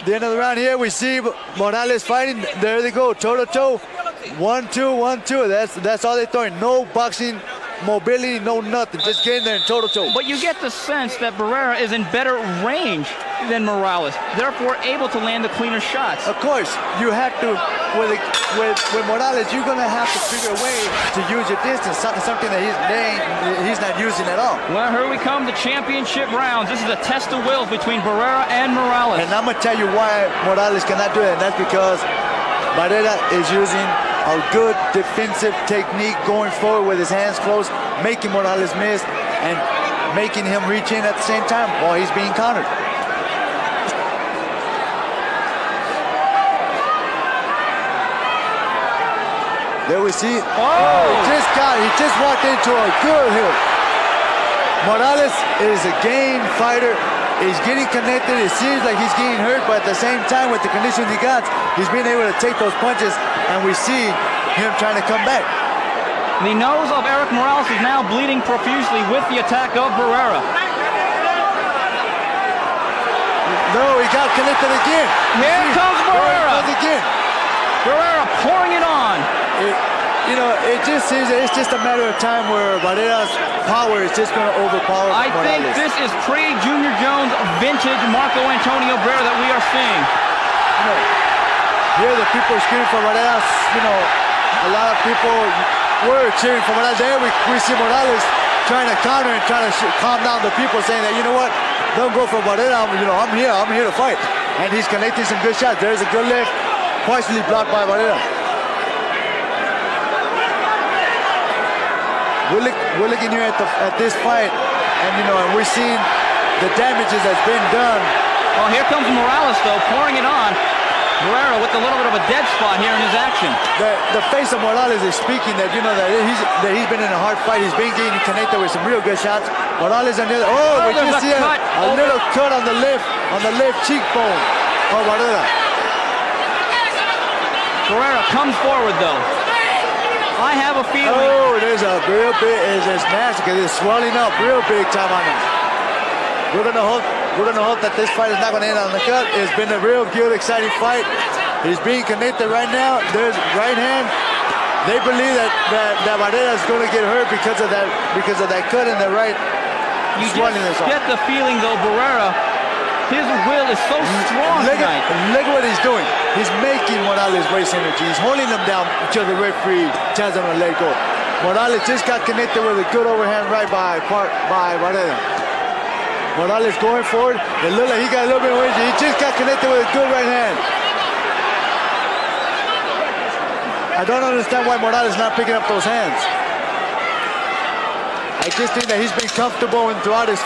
The end of the round here, we see Morales fighting. There they go, toe-to-toe. 1-2, 1-2. That's all they're throwing. No boxing mobility, no nothing. Just getting there and toe-to-toe. But you get the sense that Barrera is in better range than Morales, therefore able to land the cleaner shots. Of course, you have to, with Morales, you're going to have to figure a way to use your distance, something that he's not using at all. Well, here we come, the championship rounds. This is a test of wills between Barrera and Morales. And I'm going to tell you why Morales cannot do it, and that's because Barrera is using a good defensive technique going forward with his hands closed, making Morales miss and making him reach in at the same time while he's being countered. There we see. Oh! He just walked into a good hook. Morales is a game fighter. He's getting connected. It seems like he's getting hurt, but at the same time, with the conditions he got, he's been able to take those punches, and we see him trying to come back. The nose of Erik Morales is now bleeding profusely with the attack of Barrera. No, he got connected again. Here comes Barrera. Again. Barrera pouring it on. It just seems that it's just a matter of time where Barrera's power is just going to overpower I Morales. think this is pre-Junior Jones vintage Marco Antonio Barrera that we are seeing. Here the people are screaming for Morales. A lot of people were cheering for Morales. There we see Morales trying to counter and trying to calm down the people, saying that, you know what, don't go for Barrera. I'm here to fight. And he's connecting some good shots. There's a good left, partially blocked by Barrera. We're looking here at this fight, and we're seeing the damages that's been done. Well, here comes Morales, though, pouring it on. Barrera with a little bit of a dead spot here in his action. The face of Morales is speaking that that he's been in a hard fight. He's been getting connected with some real good shots. Morales on the other. Oh, we just see a little cut on the left cheekbone of Barrera. Barrera comes forward, though. I have a feeling. Oh, there's a real big. It's nasty because it's swelling up real big time on him. We're gonna hope that this fight is not gonna end on the cut. It's been a real good, exciting fight. He's being connected right now. There's right hand. They believe that Barrera is gonna get hurt because of that cut in the right. You just get the feeling, though, Barrera, his will is so strong tonight. Look what he's doing. He's making Morales waste energy. He's holding him down until the referee tells him to let go. Morales just got connected with a good overhand right by Barrera. Morales going forward. It looked like he got a little bit of energy. He just got connected with a good right hand. I don't understand why Morales is not picking up those hands. I just think that he's been comfortable and throughout his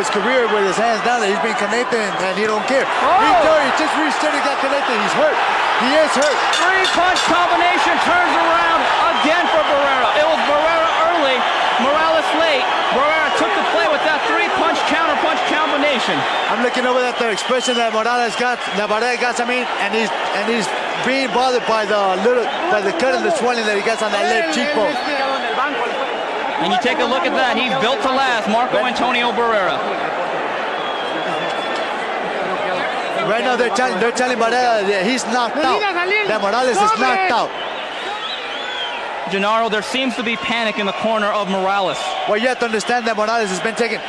career with his hands down, that he's been connected and he don't care. He just reached in and got connected. He's hurt. He is hurt. Three-punch combination turns around again for Barrera. It was Barrera early, Morales late. Barrera took the play with that three-punch counter-punch combination. I'm looking over at the expression that Morales got, and he's being bothered by the cut and the swelling that he gets on that left cheekbone. And you take a look at that. He's built to last, Marco Antonio Barrera. Right now they're telling Barrera that he's knocked out. That Morales is knocked out. Gennaro, there seems to be panic in the corner of Morales. Well, you have to understand that Morales has been taking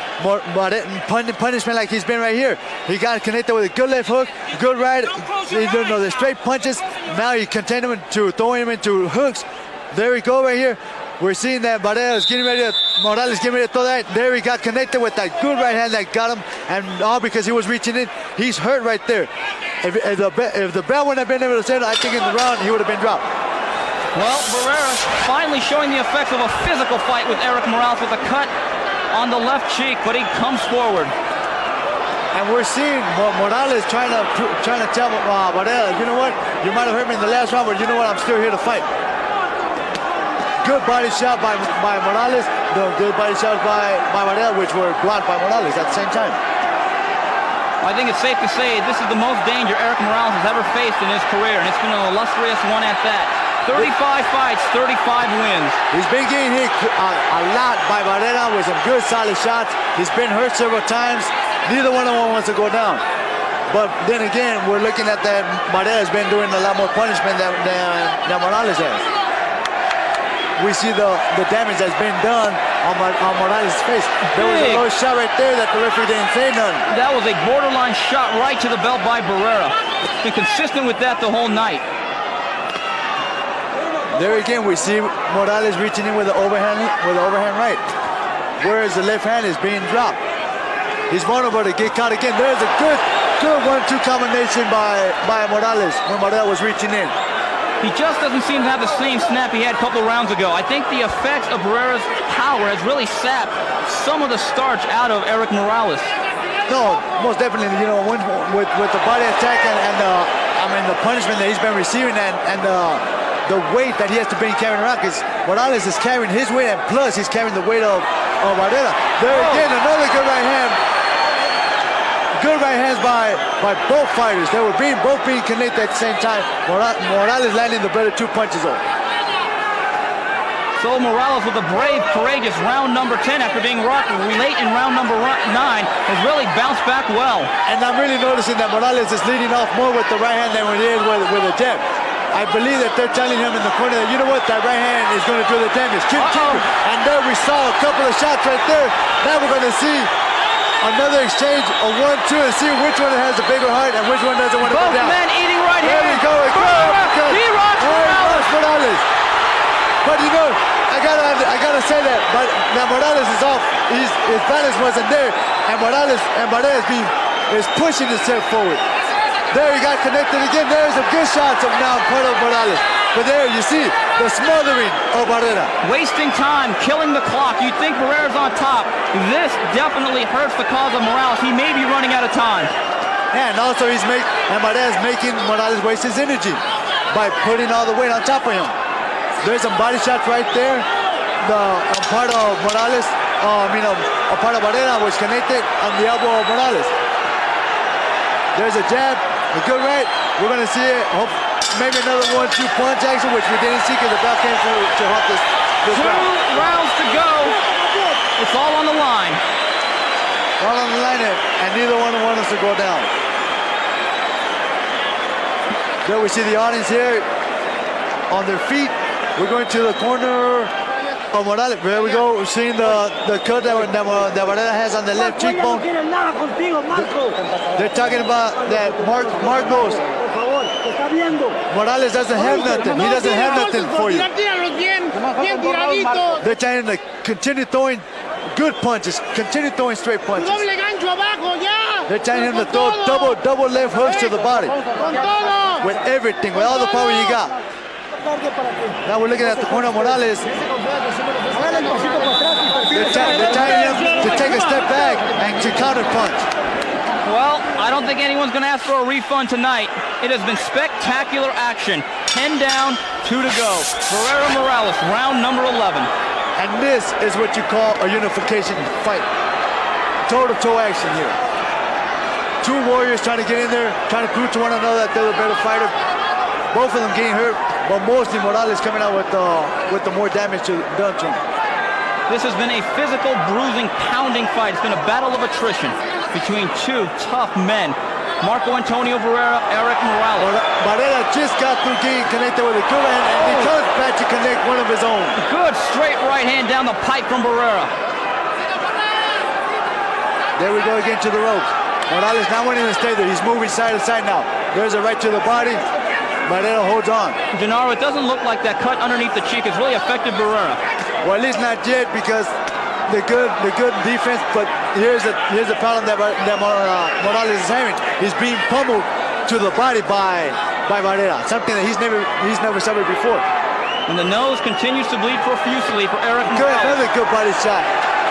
punishment like he's been right here. He got connected with a good left hook, good right, the straight punches. Now he contained him to throwing him into hooks. There we go right here. We're seeing that Morales getting ready to throw that. There he got connected with that good right hand that got him, and all because he was reaching in. He's hurt right there. If the bell wouldn't have been able to send it, I think in the round he would have been dropped. Well, Barrera finally showing the effects of a physical fight with Erik Morales with a cut on the left cheek, but he comes forward. And we're seeing Morales trying to tell Barrera, you know what? You might have hurt me in the last round, but you know what? I'm still here to fight. Good body shot by Morales. The good body shots by Barrera, which were blocked by Morales at the same time. I think it's safe to say this is the most danger Erik Morales has ever faced in his career, and it's been an illustrious one at that. 35 fights, 35 wins. He's been getting hit a lot by Barrera with some good solid shots. He's been hurt several times. Neither one of them wants to go down. But then again, we're looking at that Barrera's been doing a lot more punishment than Morales has. We see the damage that's been done on Morales' face. There was a low shot right there that the referee didn't say nothing. That was a borderline shot right to the belt by Barrera. Been consistent with that the whole night. There again, we see Morales reaching in with the overhand right, whereas the left hand is being dropped. He's vulnerable to get caught again. There's a good 1-2 combination by Morales when Morales was reaching in. He just doesn't seem to have the same snap he had a couple rounds ago. I think the effects of Barrera's power has really sapped some of the starch out of Erik Morales. No, most definitely. You know, with the body attack and the punishment that he's been receiving and the weight that he has to bring carrying around, because Morales is carrying his weight and plus he's carrying the weight of Barrera. There again, another good right hand. Good right hands by both fighters. They were both being connected at the same time. Morales landing the better 2 punches off. So Morales with a brave, courageous round number 10 after being rocked late in round number 9 has really bounced back well. And I'm really noticing that Morales is leading off more with the right hand than he is with a jab. I believe that they're telling him in the corner that, you know what, that right hand is going to do the damage. Keep. And there we saw a couple of shots right there. Now we're going to see another exchange of 1-2 and see which one has the bigger heart and which one doesn't want to go down. Both men eating right here. There we go. He rocks Morales. But you know, I gotta say that. But now Morales is off. His balance wasn't there, and Barrera is pushing himself forward. There he got connected again. There's some good shots of now part of Morales. But there you see the smothering of Barrera. Wasting time, killing the clock. You think Barrera's on top. This definitely hurts the cause of Morales. He may be running out of time. And also Barrera's making Morales waste his energy by putting all the weight on top of him. There's some body shots right there. A part of Morales, a part of Barrera was connected on the elbow of Morales. There's a jab. A good right. We're going to see it. Maybe another 1-2 punch action, which we didn't see because the bell came to help this round. 2 rounds to go. It's all on the line. All on the line, and neither one want us to go down. There we see the audience here on their feet. We're going to the corner of Morales. There we go. We're seeing the cut that Barrera has on the left cheekbone. They're talking about that Mark knows. Morales doesn't have nothing. He doesn't have nothing for you. They're trying to continue throwing good punches, continue throwing straight punches. They're telling him to throw double left hooks to the body. With everything, with all the power you got. Now we're looking at the corner of Morales. They're telling him to take a step back and to counter punch. Well, I don't think anyone's going to ask for a refund tonight. It has been spectacular action. 10 down, 2 to go. Barrera Morales, round number 11. And this is what you call a unification fight. Toe-to-toe action here. 2 warriors trying to get in there, trying to prove to one another that they're the better fighter. Both of them getting hurt, but mostly Morales coming out with the more damage done to him. This has been a physical, bruising, pounding fight. It's been a battle of attrition between 2 tough men. Marco Antonio Barrera, Erik Morales. Barrera just got through getting connected with a good hand, and he comes back to connect one of his own. Good straight right hand down the pipe from Barrera. There we go again to the ropes. Morales not wanting to stay there. He's moving side to side now. There's a right to the body. Barrera holds on. Gennaro, it doesn't look like that cut underneath the cheek has really affected Barrera. Well, at least not yet, because the good defense. But here's the problem that Morales is having. He's being pummeled to the body by Barrera, something that he's never suffered before. And the nose continues to bleed profusely for Erik Morales. Another good body shot.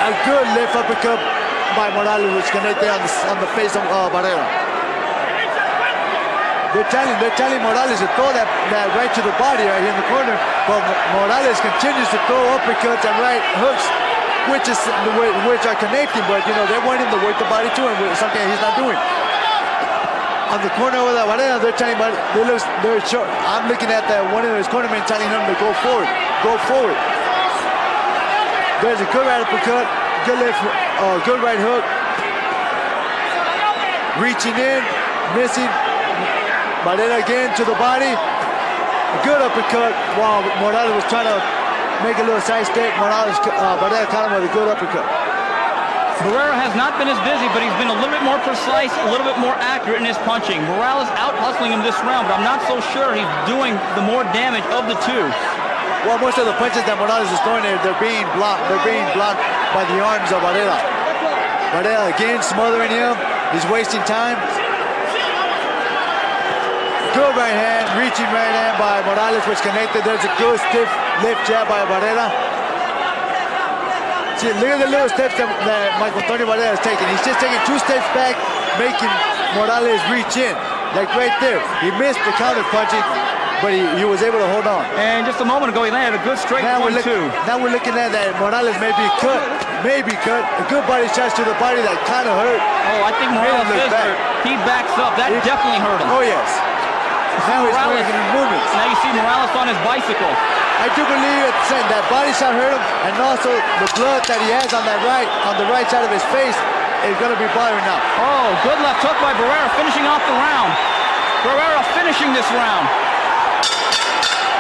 A good left uppercut by Morales, which connected on the face of Barrera. They're telling Morales to throw that right to the body right here in the corner, but Morales continues to throw uppercuts and right hooks, which are connecting. But they want him to work the body too, and something that he's not doing. On the corner with Barrera, they're telling him they're short. I'm looking at one of his cornermen telling him to go forward, go forward. There's a good right uppercut, good left, good right hook. Reaching in, missing. Barrera again to the body. A good uppercut while Morales was trying to make a little side step. Barrera caught him with a good uppercut. Barrera has not been as busy, but he's been a little bit more precise, a little bit more accurate in his punching. Morales out-hustling him this round, but I'm not so sure he's doing the more damage of the two. Well, most of the punches that Morales is throwing there, they're being blocked. They're being blocked by the arms of Barrera. Barrera again smothering him. He's wasting time. Good right hand, reaching right hand by Morales, which connected. There's a good stiff left jab by Barrera. See, look at the little steps that Marco Antonio Barrera is taking. He's just taking 2 steps back, making Morales reach in. Like right there. He missed the counter punching, but he was able to hold on. And just a moment ago, he landed a good straight 1-2. Now we're looking at that Morales may be cut. A good body shot to the body that kind of hurt. Oh, I think Morales is hurt. He backs up. That definitely hurt him. Oh, yes. Now he's making movements. Now you see Morales on his bicycle. I do believe that body shot hurt him, and also the blood that he has on the right side of his face is going to be bothering now. Oh, good left hook by Barrera, finishing off the round. Barrera finishing this round.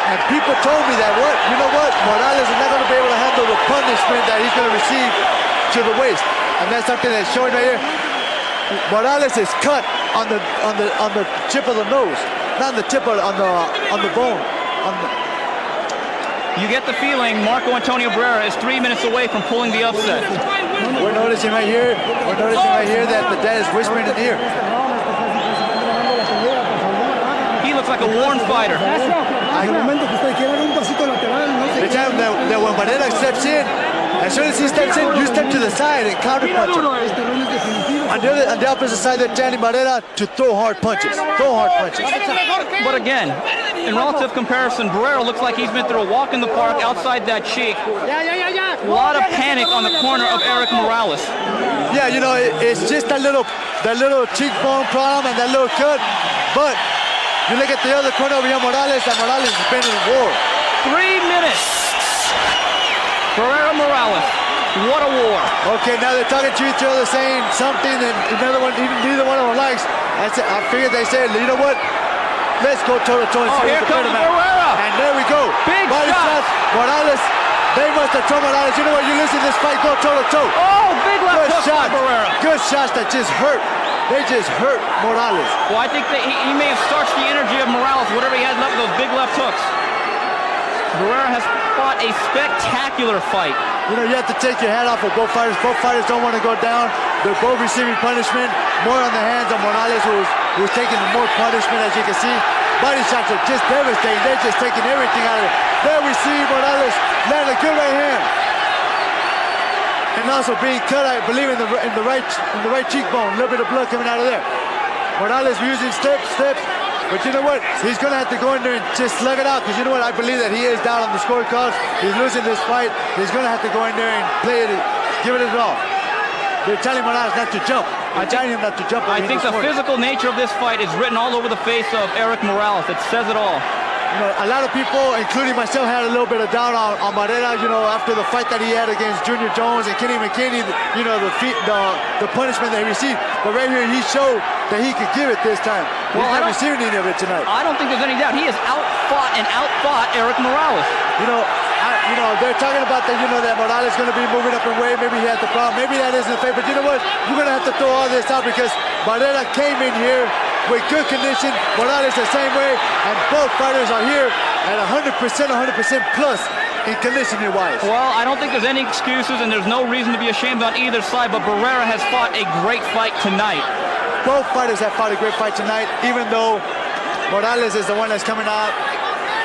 And people told me that Morales is not going to be able to handle the punishment that he's going to receive to the waist, and that's something that's showing right here. Morales is cut on the tip of the nose. Not on the tip, but on the bone. You get the feeling Marco Antonio Barrera is 3 minutes away from pulling the upset. We're noticing right here that the dad is whispering in the ear. He looks like a worn fighter. They tell him that when Barrera steps in, as soon as he steps in, you step to the side and counter punch him. On the opposite side, they're telling Barrera to throw hard punches. But again, in relative comparison, Barrera looks like he's been through a walk in the park outside that cheek. A lot of panic on the corner of Erik Morales. Yeah, it's just that little cheekbone problem and that little cut. But you look at the other corner over here, Morales, and Morales has been in war. 3 minutes. Barrera Morales. What a war. Okay, now they're talking to each other, saying something, and neither one of them likes. I figured they said, you know what? Let's go toe-to-toe and see here what's comes the better Barrera. And there we go. Big body shot. Morales, they must have told Morales, you know what, you listen to this fight, go toe-to-toe. Oh, big left hook by Barrera. Good shots that just hurt. They just hurt Morales. Well, I think that he may have starched the energy of Morales, whatever he had left with those big left hooks. Barrera has fought a spectacular fight. You have to take your hat off of both fighters. Both fighters don't want to go down. They're both receiving punishment. More on the hands of Morales, who's taking more punishment, as you can see. Body shots are just devastating. They're just taking everything out of it. There we see Morales land a good right hand. And also being cut, I believe, in the right cheekbone. A little bit of blood coming out of there. Morales using steps. But you know what? He's going to have to go in there and just slug it out, because you know what? I believe that he is down on the scorecards. He's losing this fight. He's going to have to go in there and play it, give it his all. They're telling Morales not to jump. I think the physical nature of this fight is written all over the face of Erik Morales. It says it all. A lot of people, including myself, had a little bit of doubt on Barrera, after the fight that he had against Junior Jones and Kenny McKinney, the punishment that he received. But right here, he showed that he could give it this time. He's not receiving any of it tonight. I don't think there's any doubt. He has outfought Erik Morales. They're talking about that, that Morales is going to be moving up in weight. Maybe he had the problem. Maybe that isn't the fate. But you know what? You're going to have to throw all this out, because Barrera came in here with good condition. Morales the same way. And both fighters are here at 100% plus in conditioning-wise. Well, I don't think there's any excuses, and there's no reason to be ashamed on either side, but Barrera has fought a great fight tonight. Both fighters have fought a great fight tonight, even though Morales is the one that's coming out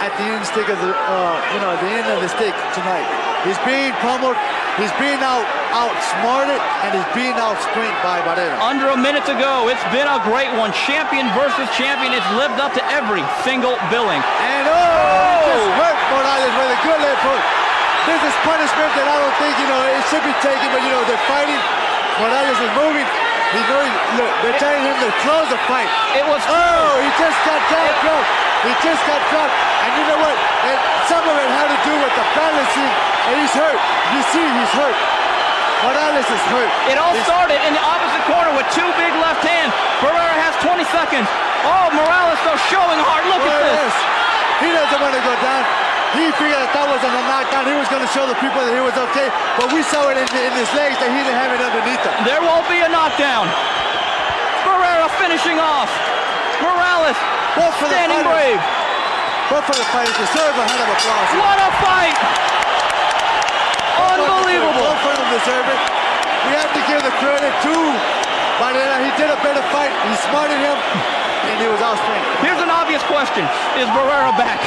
at the end stick of the, the end of the stick tonight. He's being pummeled, he's being outsmarted, and he's being out-sprint by Barrera. Under a minute to go. It's been a great one. Champion versus champion. It's lived up to every single billing. And he just hurt Morales with a good left hook. This is punishment that I don't think, it should be taken, but, they're fighting. Morales is moving. Look, they're telling him to close the fight. It was he just got dropped. He just got dropped. And you know what? And some of it had to do with the balancing. And he's hurt. You see he's hurt. Morales is hurt. It all started in the opposite corner with two big left hands. Barrera has 20 seconds. Oh, Morales though showing hard. Look at this. He doesn't want to go down. He figured that wasn't a knockdown. He was going to show the people that he was okay. But we saw it in his legs that he didn't have it underneath him. There won't be a knockdown. Barrera finishing off. Morales standing brave. Both for the fighters deserve a hand of applause. What a fight! Unbelievable. Both for them deserve it. We have to give the credit to Barrera. He did a better fight. He smarted him. And he was outspent. Here's an obvious question. Is Barrera back?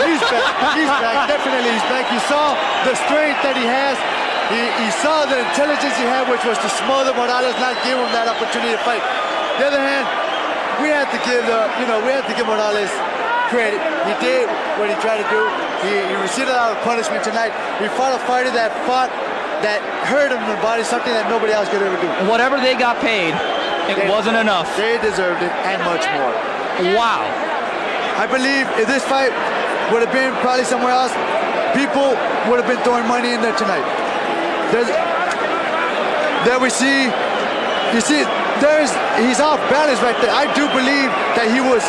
He's back. He's back. Definitely he's back. You saw the strength that he has. He saw the intelligence he had, which was to smother Morales, not give him that opportunity to fight. On the other hand, we have to give Morales credit. He did what he tried to do. He received a lot of punishment tonight. He fought a fighter that hurt him in the body, something that nobody else could ever do. Whatever they got paid, it wasn't enough. They deserved it and much more. Wow. I believe if this fight would have been probably somewhere else, people would have been throwing money in there tonight. There we see, he's off balance right there. I do believe that he was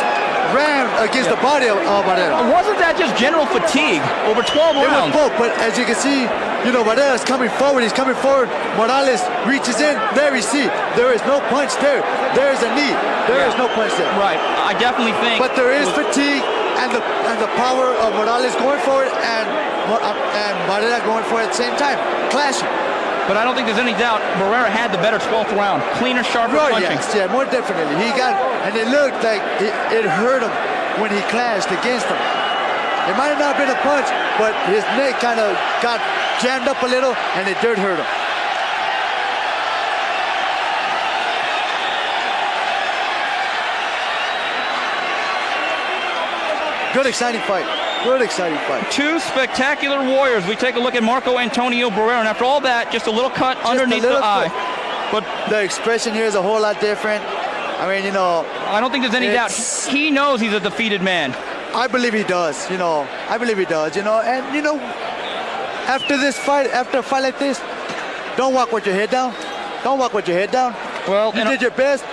rammed against the body of Barrera. Wasn't that just general fatigue over 12 rounds? It was both, but as you can see, Barrera's coming forward. He's coming forward. Morales reaches in. There we see. There is no punch there. There is a knee. There is no punch there. Right. I definitely think. But there is fatigue and the power of Morales going for it and Barrera going for it at the same time, clashing. But I don't think there's any doubt Barrera had the better 12th round. Cleaner, sharper punching. Yes, more definitely. And it looked like it hurt him when he clashed against him. It might have not been a punch, but his neck kind of got jammed up a little, and it did hurt him. Good, exciting fight. Good, exciting fight. Two spectacular warriors. We take a look at Marco Antonio Barrera, and after all that, just a little cut underneath the eye. But the expression here is a whole lot different. I mean, I don't think there's any doubt. He knows he's a defeated man. I believe he does. I believe he does. And after this fight, after a fight like this, don't walk with your head down. Don't walk with your head down. Well, you did your best.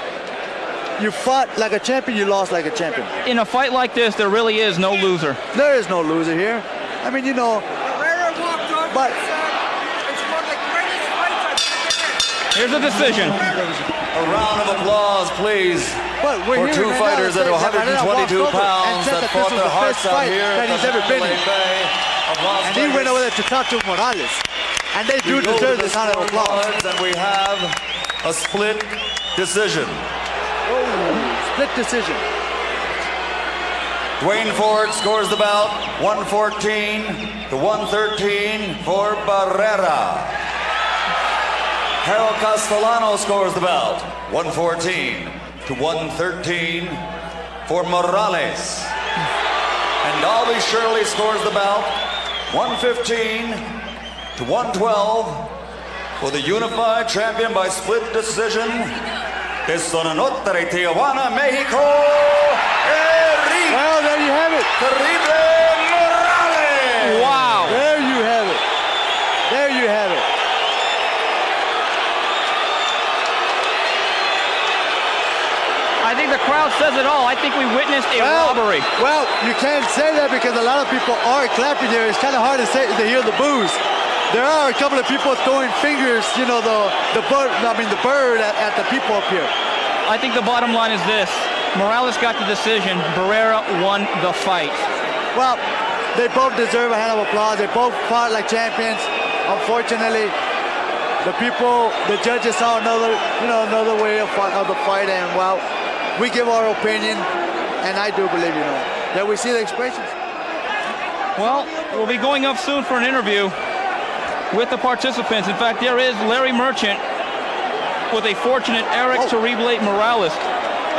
You fought like a champion, you lost like a champion. In a fight like this, there really is no loser. There is no loser here. I mean, Barrera walked off, but it's one of the greatest fights I've ever seen. Here's a decision. A round of applause, please, for two fighters at 122 pounds that fought their hearts out here at the Mandalay Bay of Las Vegas. And he went over there to talk to Morales. And they do deserve this round of applause. And we have a split decision. Split decision. Dwayne Ford scores the bout 114 to 113 for Barrera. Harold Castellano scores the bout 114 to 113 for Morales. And Dalby Shirley scores the bout 115 to 112 for the unified champion by split decision. Sonanotre, Tijuana, Mexico, Erik. Well, there you have it. Morales. Wow. There you have it. There you have it. I think the crowd says it all. I think we witnessed a robbery. Well, you can't say that because a lot of people are clapping here. It's kind of hard to say to hear the boos. There are a couple of people throwing fingers, the bird at the people up here. I think the bottom line is this. Morales got the decision. Barrera won the fight. Well, they both deserve a hand of applause. They both fought like champions. Unfortunately, the judges saw another way of the fight, and well, we give our opinion, and I do believe, that we see the expressions. Well, we'll be going up soon for an interview with the participants. In fact, there is Larry Merchant with a fortunate Erik Morales.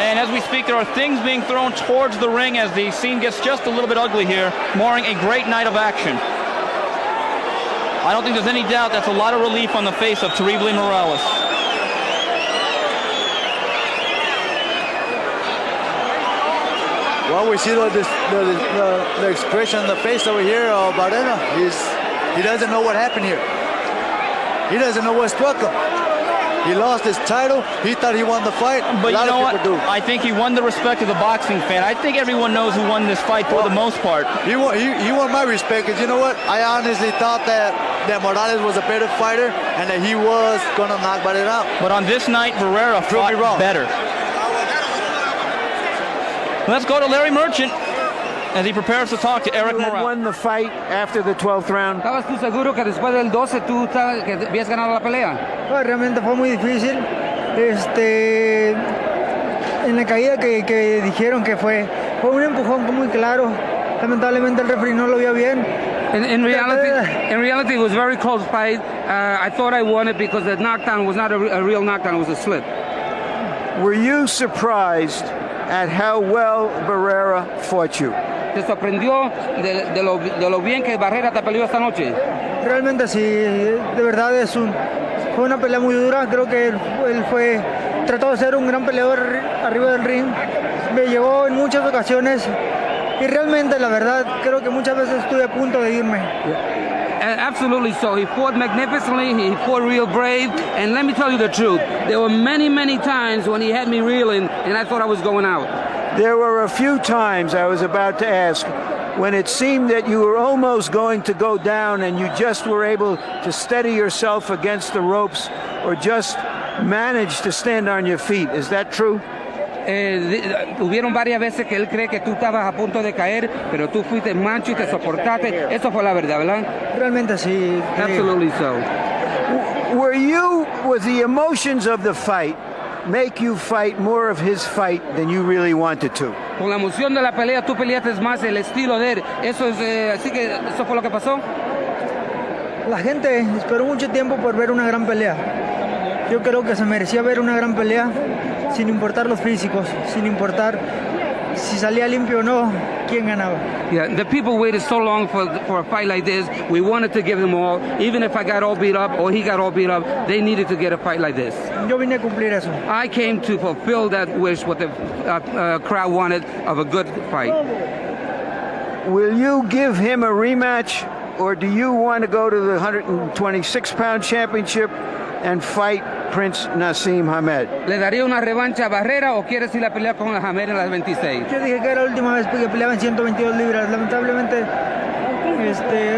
And as we speak, there are things being thrown towards the ring as the scene gets just a little bit ugly here, marring a great night of action. I don't think there's any doubt that's a lot of relief on the face of Terrible Morales. Well, we see the expression on the face over here of Barrera. He doesn't know what happened here. He doesn't know what struck him. He lost his title. He thought he won the fight. But you know what? I think he won the respect of the boxing fan. I think everyone knows who won this fight for the most part. He won my respect, because you know what? I honestly thought that Morales was a better fighter and that he was going to knock Barrera out. But on this night, Barrera fought better. Let's go to Larry Merchant as he prepares to talk to Erik Morales. Won the fight after the 12th round. ¿Estabas tú seguro que después del 12 tú que habías ganado la pelea? Pues realmente fue muy difícil. En la caída que dijeron que fue un empujón muy claro. Lamentablemente el referee no lo vio bien. In reality, it was a very close fight. I thought I won it because the knockdown was not a real knockdown; it was a slip. Were you surprised at how well Barrera fought you? ¿Te sorprendió de lo bien que Barrera te peleó esta noche? Realmente sí, de verdad fue una pelea muy dura. Creo que él trató de ser un gran peleador arriba del ring. Me llegó en muchas ocasiones y realmente, la verdad, creo que muchas veces estuve a punto de irme. Absolutely so. He fought magnificently. He fought real brave. And let me tell you the truth. There were many times when he had me reeling, and I thought I was going out. There were a few times, I was about to ask, when it seemed that you were almost going to go down and you just were able to steady yourself against the ropes or just manage to stand on your feet. Is that true? Hubieron varias veces que él cree que tú estabas a punto de caer, pero tú fuiste macho y te soportaste. Eso fue la verdad, ¿verdad? Realmente sí. Absolutely so. Was the emotions of the fight make you fight more of his fight than you really wanted to? Con la emoción de la pelea, tú peleaste más el estilo de él. Así que eso fue lo que pasó. La gente esperó mucho tiempo por ver una gran pelea. Yo creo que se merecía ver una gran pelea, sin importar los físicos, sin importar si salía limpio o no, quién ganaba. Yeah, the people waited so long for a fight like this. We wanted to give them all, even if I got all beat up or he got all beat up, they needed to get a fight like this. Yo vine a cumplir eso. I came to fulfill that wish, what the crowd wanted, of a good fight. Will you give him a rematch, or do you want to go to the 126-pound championship and fight Prince Naseem Hamed? ¿Le daría una revancha a Barrera o quieres ir a pelear con Hamed en las 26? Yo dije que era la última vez que peleaba en 122 libras. Lamentablemente,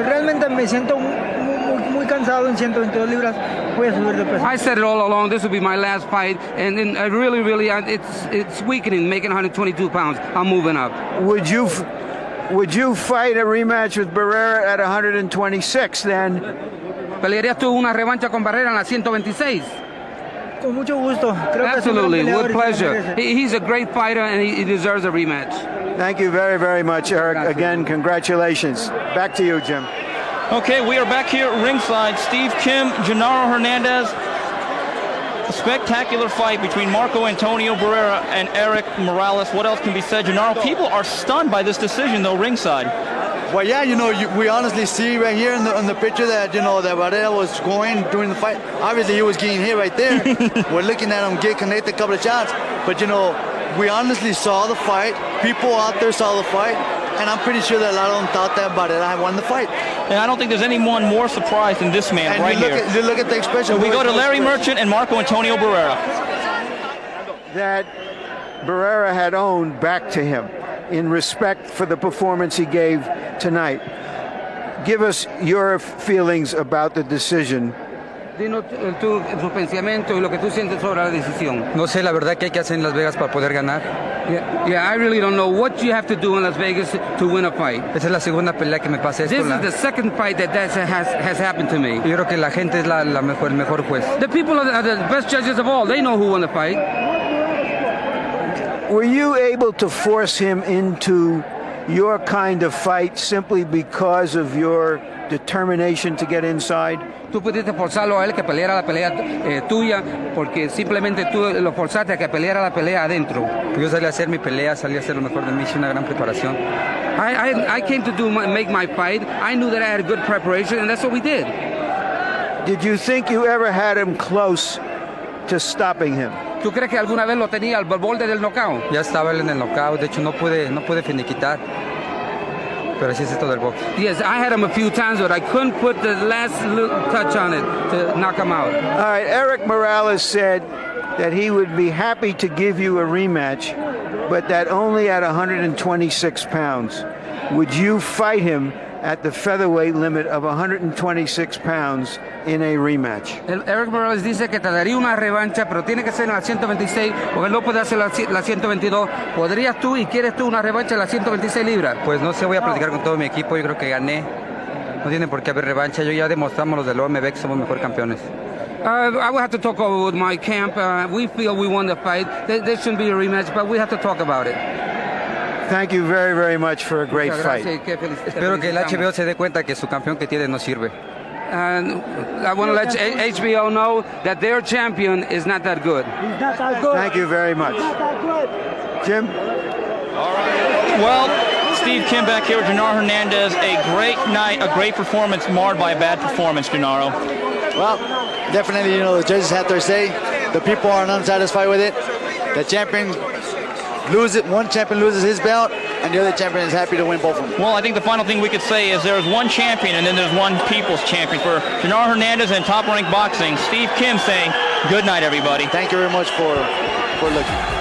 realmente me siento muy cansado en 122 libras. Voy a subir de peso. I said it all along. This will be my last fight, and really, it's weakening. Making 122 pounds, I'm moving up. Would you fight a rematch with Barrera at 126 then? ¿Pelearías tú una revancha con Barrera en la 126? Con mucho gusto. Creo Absolutely, que with pleasure. He's a great fighter and he deserves a rematch. Thank you very much, Erik. Again, congratulations. Back to you, Jim. Okay, we are back here at ringside. Steve Kim, Genaro Hernandez. A spectacular fight between Marco Antonio Barrera and Erik Morales. What else can be said, Genaro? People are stunned by this decision, though, ringside. Well, yeah, we honestly see right here in the picture that, that Barrera was going during the fight. Obviously, he was getting hit right there. We're looking at him get connected a couple of shots. But, we honestly saw the fight. People out there saw the fight. And I'm pretty sure that a lot of them thought that Barrera had won the fight. And I don't think there's anyone more surprised than this man and right here. You look at the expression. So we go to Larry Merchant and Marco Antonio Barrera. That Barrera had owned back to him in respect for the performance he gave tonight. Give us your feelings about the decision. Dinos tú tu pensamiento y lo que tú sientes sobre la decisión. No sé la verdad que hay que hacer en Las Vegas para poder ganar. Yeah, I really don't know what you have to do in Las Vegas to win a fight. Esa es la segunda pelea que me pasa esto. This is the second fight that has happened to me. Yo creo que la gente es el mejor juez. The people are the best judges of all. They know who won the fight. Were you able to force him into your kind of fight simply because of your determination to get inside? Tú pudiste forzarlo a él que peleara la pelea tuya porque simplemente tú lo forzaste a que peleara la pelea adentro. Yo salí a hacer mi pelea, salí a hacer lo mejor de mí, hice una gran preparación. I came to make my fight. I knew that I had good preparation, and that's what we did. Did you think you ever had him close to stopping him? ¿Tú crees que alguna vez lo tenía al borde del knockout? Ya estaba él en el knockout, de hecho no pude finiquitar. Pero así es esto del box. Yes, I had him a few times, but I couldn't put the last little touch on it to knock him out. All right, Erik Morales said that he would be happy to give you a rematch, but that only at 126 pounds. Would you fight him at the featherweight limit of 126 pounds in a rematch? Erik Morales dice que te daría una revancha, pero tiene que ser en la 126, porque él no puede hacer la 122. ¿Podrías tú y quieres tú una revancha en la 126 libras? Pues no sé, voy a platicar con todo mi equipo, yo creo que gané. No tiene por qué haber revancha, yo ya demostramos los del OMB que somos mejor campeones. I will have to talk over with my camp. We feel we won the fight. There shouldn't be a rematch, but we have to talk about it. Thank you very, very much for a great fight. Espero que el HBO se dé cuenta que su campeón que tiene no sirve. And I want to let HBO know that their champion is not that good. He's not that good. Thank you very much. Not that good. Jim? All right. Well, Steve Kim back here with Genaro Hernandez. A great night, a great performance marred by a bad performance, Genaro. Well, definitely, the judges had their say. The people are unsatisfied with it. The champion loses, one champion loses his belt, and the other champion is happy to win both of them. Well, I think the final thing we could say is there's one champion and then there's one people's champion. For Genaro Hernandez and Top Rank Boxing, Steve Kim saying good night, everybody. Thank you very much for looking.